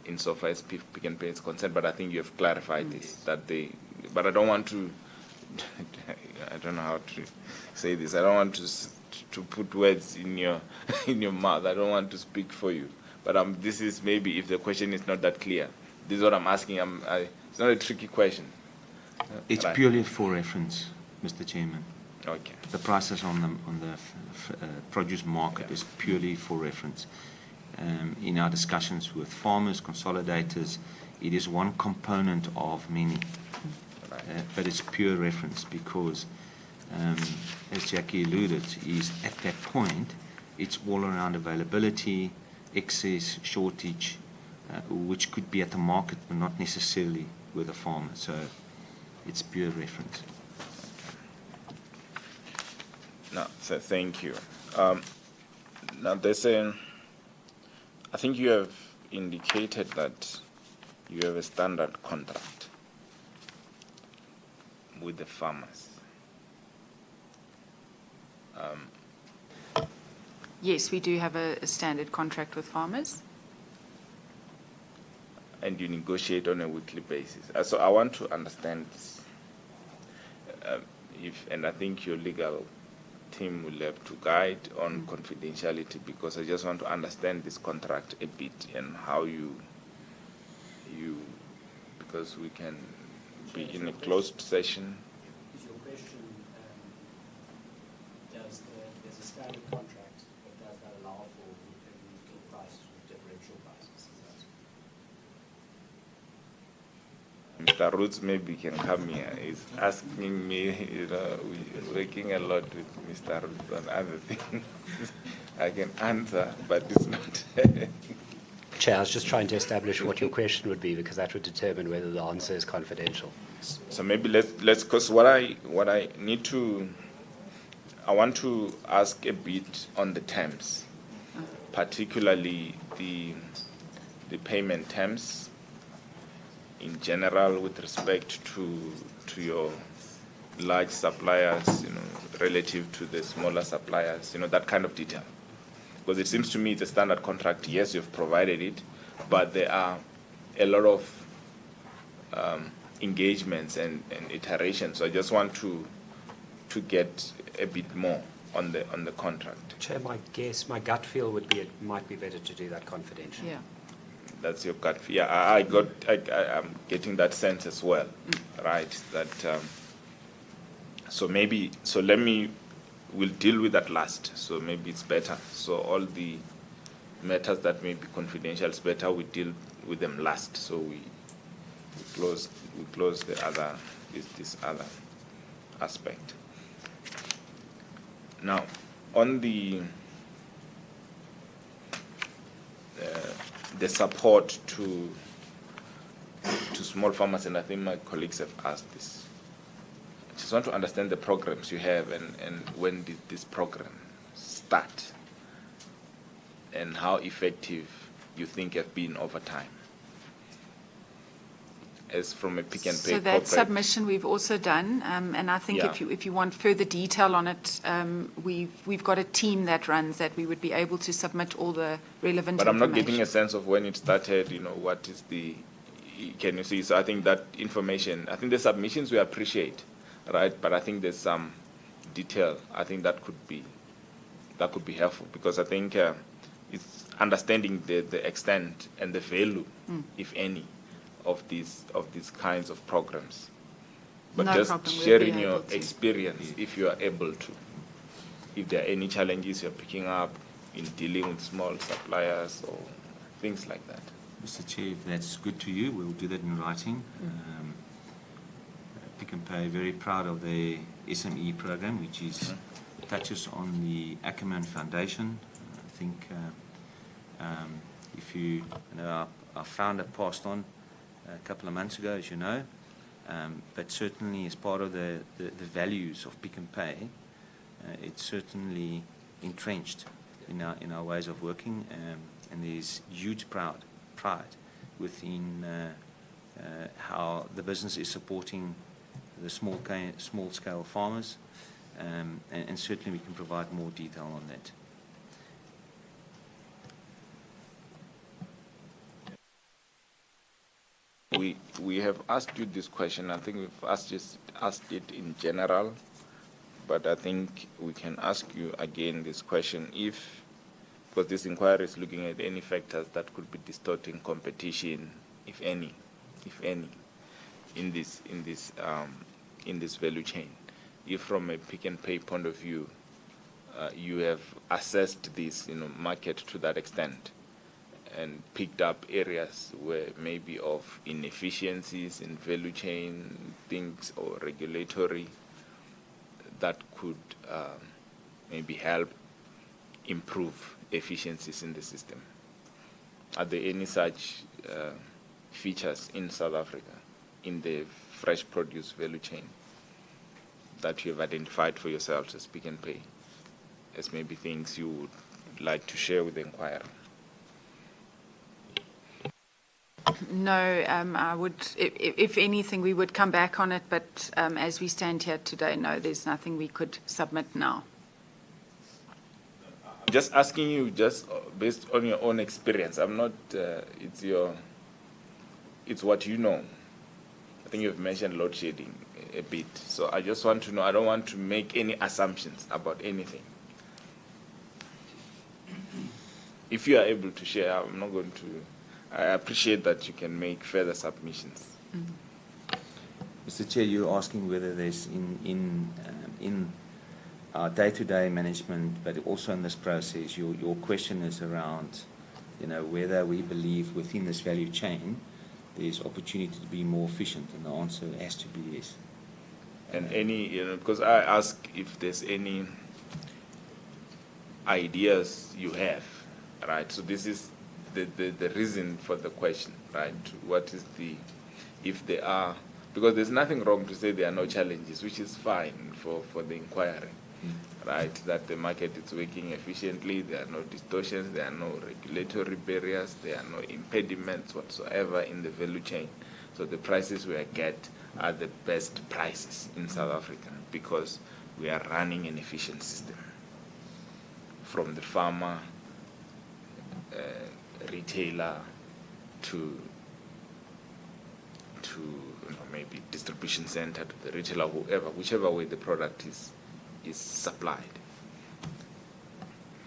insofar as Pick n Pay is concerned. But I think you have clarified this, that they, but I don't want to, I don't know how to say this. I don't want to put words in your in your mouth. I don't want to speak for you. But this is maybe if the question is not that clear. This is what I'm asking. It's not a tricky question. It's right. purely for reference, Mr. Chairman. Okay. The prices on the produce market is purely for reference. In our discussions with farmers, consolidators, it is one component of many. Right. But it's pure reference because, as Jackie alluded, is at that point, it's all around availability, excess, shortage, which could be at the market but not necessarily with the farmer. So it's pure reference. No, so thank you. Now there's I think you have indicated that you have a standard contract with the farmers. Yes, we do have a standard contract with farmers. And you negotiate on a weekly basis. So I want to understand this. And I think your legal team will have to guide on confidentiality, because I just want to understand this contract a bit and how you because we can be in a closed session. Is your question, there's a standard contract, but does that allow for equal prices with differential prices? Mr. Roots maybe can come here. He's asking me, we're working a lot with Mr. Roots on other things. I can answer, but it's not. Chair, I was just trying to establish what your question would be, because that would determine whether the answer is confidential. So maybe let's because what I need to, I want to ask a bit on the terms, particularly the payment terms in general with respect to your large suppliers, relative to the smaller suppliers, that kind of detail. Because it seems to me it's a standard contract. Yes, you've provided it, but there are a lot of engagements and iterations. So I just want to get a bit more on the contract. Chair, my gut feel would be it might be better to do that confidentially. Yeah. That's your gut. Yeah, I'm getting that sense as well, right? That we'll deal with that last. So maybe it's better. So all the matters that may be confidential, it's better we deal with them last. So we close the other this other aspect. Now, on the support to small farmers, and I think my colleagues have asked this. I just want to understand the programs you have and when did this program start and how effective you think have been over time. As from a Pick n Pay So that corporate. submission we've also done, and I think Yeah. if you want further detail on it, we've got a team that runs that. We would be able to submit all the relevant But I'm information. not getting a sense of when it started, what is can you see? So I think that information, I think the submissions we appreciate, right? But I think there's some detail. I think that could be helpful, because I think it's understanding the extent and the value, if any, of these kinds of programs. But No just problem, we'll sharing be your able to. experience, if you are able to, if there are any challenges you're picking up in dealing with small suppliers or things like that. Mr. Chair, if that's good to you, we'll do that in writing. Pick n Pay, very proud of the SME program, which is touches on the Ackerman Foundation. I think if you know our founder passed on a couple of months ago, as you know. But certainly as part of the values of Pick n Pay, it's certainly entrenched in our ways of working, and there's huge pride within how the business is supporting the small-scale farmers, and certainly we can provide more detail on that. We have asked you this question. I think we've asked it in general, but I think we can ask you again this question because this inquiry is looking at any factors that could be distorting competition, if any, in this value chain. If from a Pick n Pay point of view, you have assessed this market to that extent and picked up areas where maybe of inefficiencies in value chain things or regulatory that could maybe help improve efficiencies in the system. Are there any such features in South Africa in the fresh produce value chain that you have identified for yourselves as Pick n Pay as maybe things you would like to share with the inquirer? No, I would, if anything, we would come back on it, but as we stand here today, no, there's nothing we could submit now. Just asking you, just based on your own experience. I'm not, it's what you know. I think you've mentioned load shedding a bit. So I just want to know, I don't want to make any assumptions about anything. If you are able to share, I'm not going to. I appreciate that you can make further submissions. Mr. Chair, you're asking whether there's in our day-to-day management, but also in this process, your question is around, whether we believe within this value chain there's opportunity to be more efficient, and the answer has to be yes. And because I ask if there's any ideas you have, right? So this is the reason for the question, right? What is if there are, because there's nothing wrong to say there are no challenges, which is fine for the inquiry, right? That the market is working efficiently, there are no distortions, there are no regulatory barriers, there are no impediments whatsoever in the value chain. So the prices we get are the best prices in South Africa because we are running an efficient system. From the farmer, retailer to maybe distribution center, to the retailer, whichever way the product is supplied.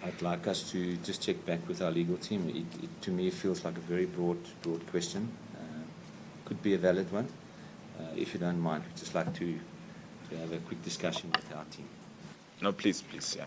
I'd like us to just check back with our legal team. It to me feels like a very broad question. Could be a valid one. If you don't mind, we'd just like to have a quick discussion with our team. No, please, yeah.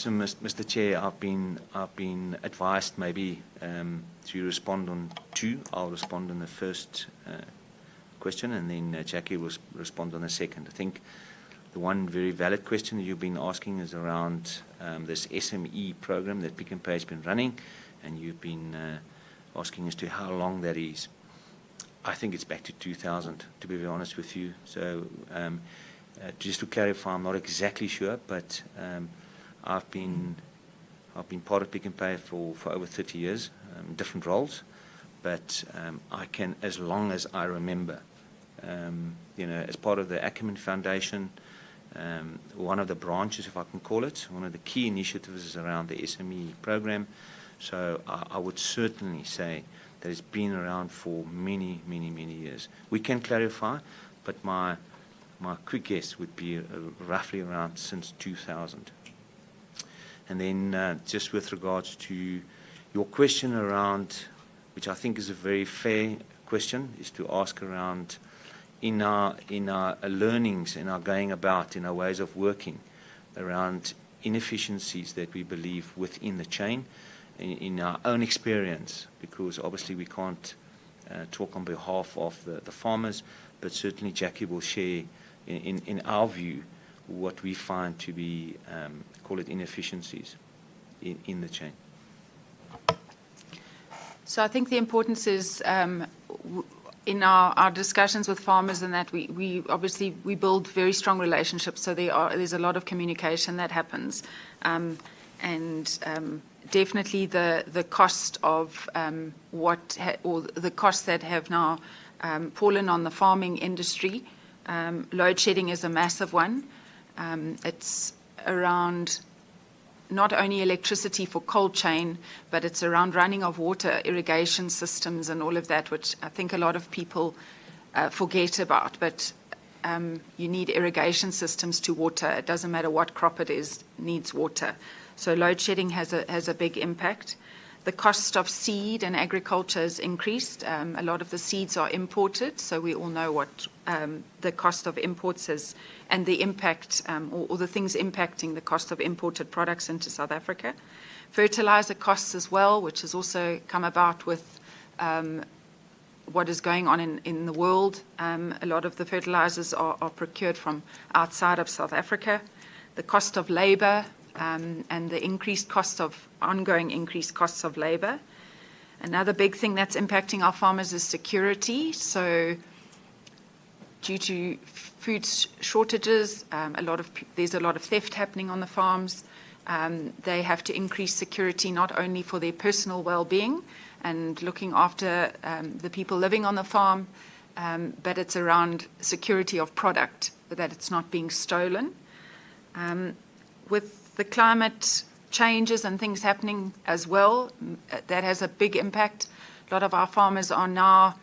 perhaps, Mr. Chair, I've been advised maybe to respond on two. I'll respond on the first question, and then Jackie will respond on the second. I think the one very valid question that you've been asking is around this SME program that Pick n Pay has been running, and you've been asking as to how long that is. I think it's back to 2000, to be very honest with you. So just to clarify, I'm not exactly sure, but I've been part of Pick n Pay for over 30 years, different roles. But I can, as long as I remember, as part of the Acumen Foundation, one of the branches, if I can call it, one of the key initiatives is around the SME program. So I would certainly say that it's been around for many, many, many years. We can clarify, but my quick guess would be roughly around since 2000. And then just with regards to your question around, which I think is a very fair question, is to ask around in our learnings, in our going about, in our ways of working, around inefficiencies that we believe within the chain, in our own experience, because obviously we can't talk on behalf of the farmers, but certainly Jackie will share, in our view, what we find to be, call it inefficiencies in the chain. So I think the importance is in our discussions with farmers, and that we obviously build very strong relationships. So there's a lot of communication that happens, and definitely the cost of the costs that have now fallen on the farming industry. Load shedding is a massive one. It's around not only electricity for cold chain, but it's around running of water, irrigation systems and all of that, which I think a lot of people forget about. But you need irrigation systems to water. It doesn't matter what crop it is, needs water. So load shedding has a big impact. The cost of seed and agriculture has increased. A lot of the seeds are imported, so we all know what the cost of imports is and the impact or the things impacting the cost of imported products into South Africa. Fertilizer costs as well, which has also come about with what is going on in the world. A lot of the fertilizers are procured from outside of South Africa. The cost of labor, and the ongoing increased costs of labor. Another big thing that's impacting our farmers is security. So due to food shortages, there's a lot of theft happening on the farms. They have to increase security not only for their personal well-being and looking after the people living on the farm, but it's around security of product, that it's not being stolen. With the climate changes and things happening as well, that has a big impact. A lot of our farmers are now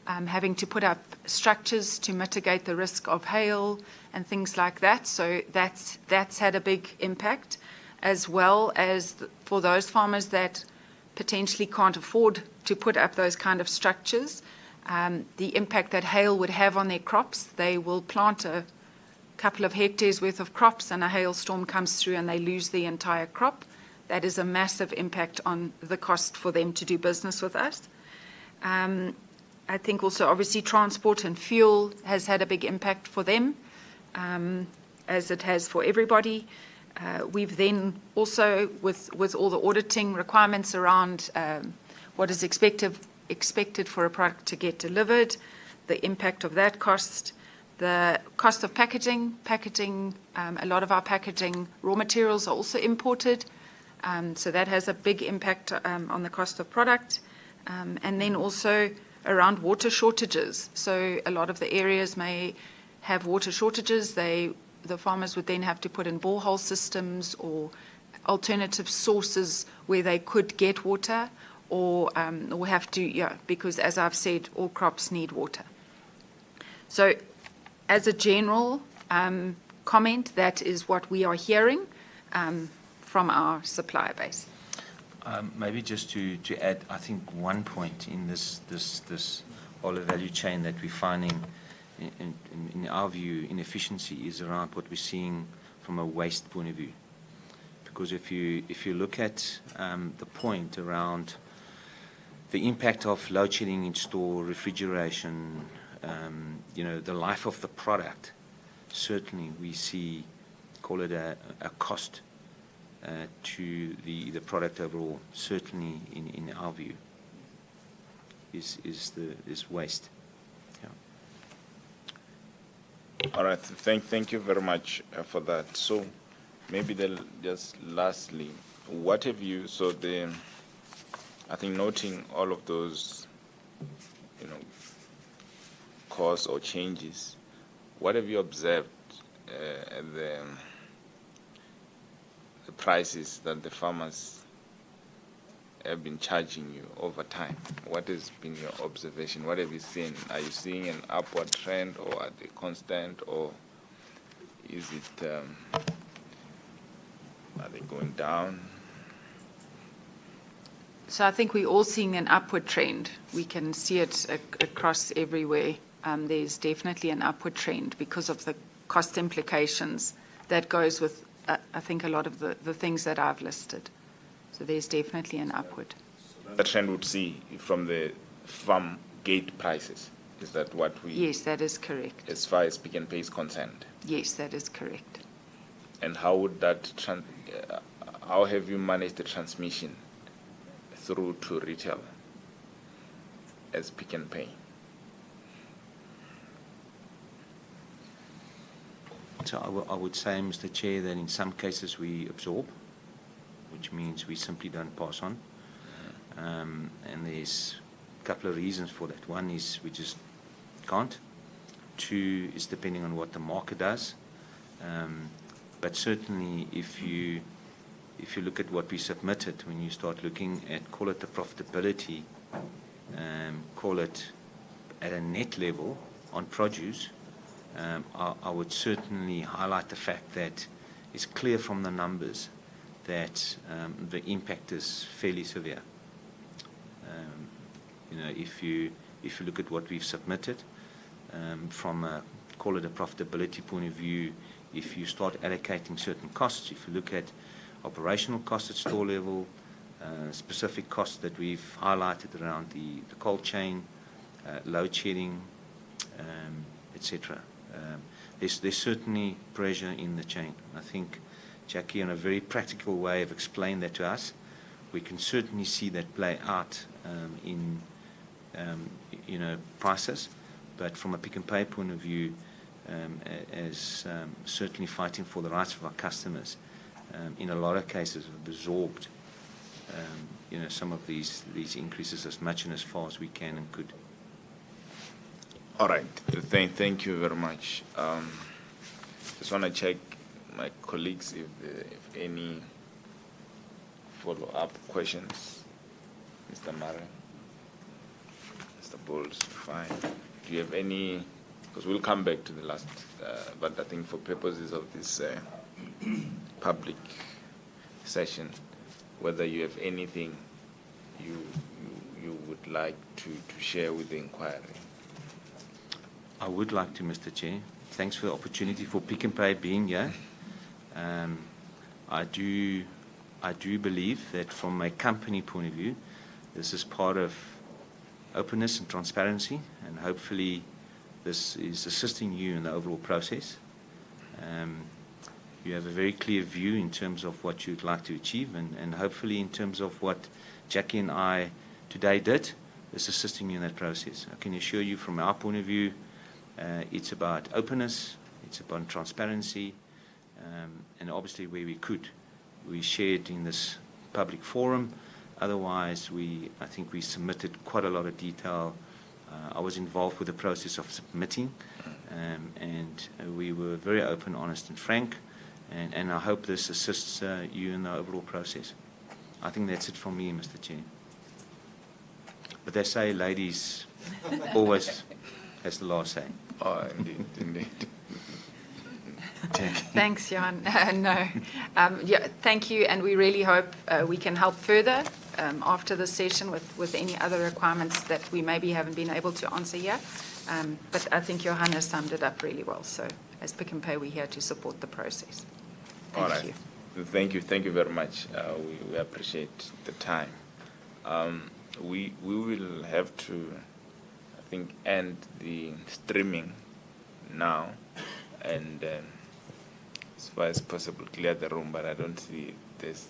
having to put up structures to mitigate the risk of hail and things like that. So that's had a big impact, as well as for those farmers that potentially can't afford to put up those kind of structures, the impact that hail would have on their crops. They will plant a couple of hectares worth of crops and a hailstorm comes through and they lose the entire crop. That is a massive impact on the cost for them to do business with us. I think also obviously transport and fuel has had a big impact for them, as it has for everybody. We've then also, with all the auditing requirements around what is expected for a product to get delivered, the impact of that cost. The cost of packaging, a lot of our packaging raw materials are also imported, so that has a big impact on the cost of product. And then also around water shortages. So a lot of the areas may have water shortages. The farmers would then have to put in borehole systems or alternative sources where they could get water, or have to, because as I've said, all crops need water. So as a general comment, that is what we are hearing from our supplier base. Maybe just to add, I think one point in this whole value chain that we're finding, in our view, inefficiency is around what we're seeing from a waste point of view. because if you look at the point around the impact of load shedding in store, refrigeration, the life of the product, certainly we see, call it a cost to the product overall, certainly in our view, is waste. All right. Thank you very much for that. So maybe just lastly, what have you, I think noting all of those, costs or changes, what have you observed the prices that the farmers have been charging you over time? What has been your observation? What have you seen? Are you seeing an upward trend, or are they constant, or is it are they going down? So I think we're all seeing an upward trend. We can see it across everywhere. There's definitely an upward trend because of the cost implications that goes with, I think, a lot of the things that I've listed. So there's definitely an upward. The trend would see from the farm gate prices. Is that what we... Yes, that is correct. As far as Pick n Pay is concerned? Yes, that is correct. And how would that... how have you managed the transmission through to retail as Pick n Pay? So I would say, Mr. Chair, that in some cases we absorb, which means we simply don't pass on. And there's a couple of reasons for that. One is we just can't. Two is depending on what the market does. But certainly if you look at what we submitted, when you start looking at, call it the profitability, call it at a net level on produce, I would certainly highlight the fact that it's clear from the numbers that the impact is fairly severe. If you look at what we've submitted, from a, call it a profitability point of view, if you start allocating certain costs, if you look at operational costs at store level, specific costs that we've highlighted around the cold chain, load shedding, etc. There's certainly pressure in the chain. I think Jackie, in a very practical way, have explained that to us. We can certainly see that play out in prices, but from a Pick n Pay point of view, as certainly fighting for the rights of our customers, in a lot of cases have absorbed some of these increases as much and as far as we can and could. All right. Thank you very much. Just want to check my colleagues if any follow-up questions. Mr. Murray, Mr. Bowles, fine. Do you have any? Because we'll come back to the last, but I think for purposes of this public session, whether you have anything you would like to share with the inquiry. I would like to, Mr. Chair. Thanks for the opportunity for Pick n Pay being here. I do believe that from a company point of view, this is part of openness and transparency, and hopefully this is assisting you in the overall process. You have a very clear view in terms of what you'd like to achieve, and hopefully in terms of what Jackie and I today did, is assisting you in that process. I can assure you from our point of view, it's about openness, it's about transparency, and obviously where we could, we shared in this public forum. Otherwise, I think we submitted quite a lot of detail. I was involved with the process of submitting, and we were very open, honest, and frank, and I hope this assists you in the overall process. I think that's it from me, Mr. Chair. But they say ladies always has the last say. Oh, indeed. Thanks, Jan. No. Yeah, thank you, and we really hope we can help further after the session with any other requirements that we maybe haven't been able to answer here. But I think Johan has summed it up really well. So as Pick n Pay, we're here to support the process. Thank you. Thank you very much. We appreciate the time. We will have to, I think, end the streaming now, and as far as possible clear the room. But I don't see this.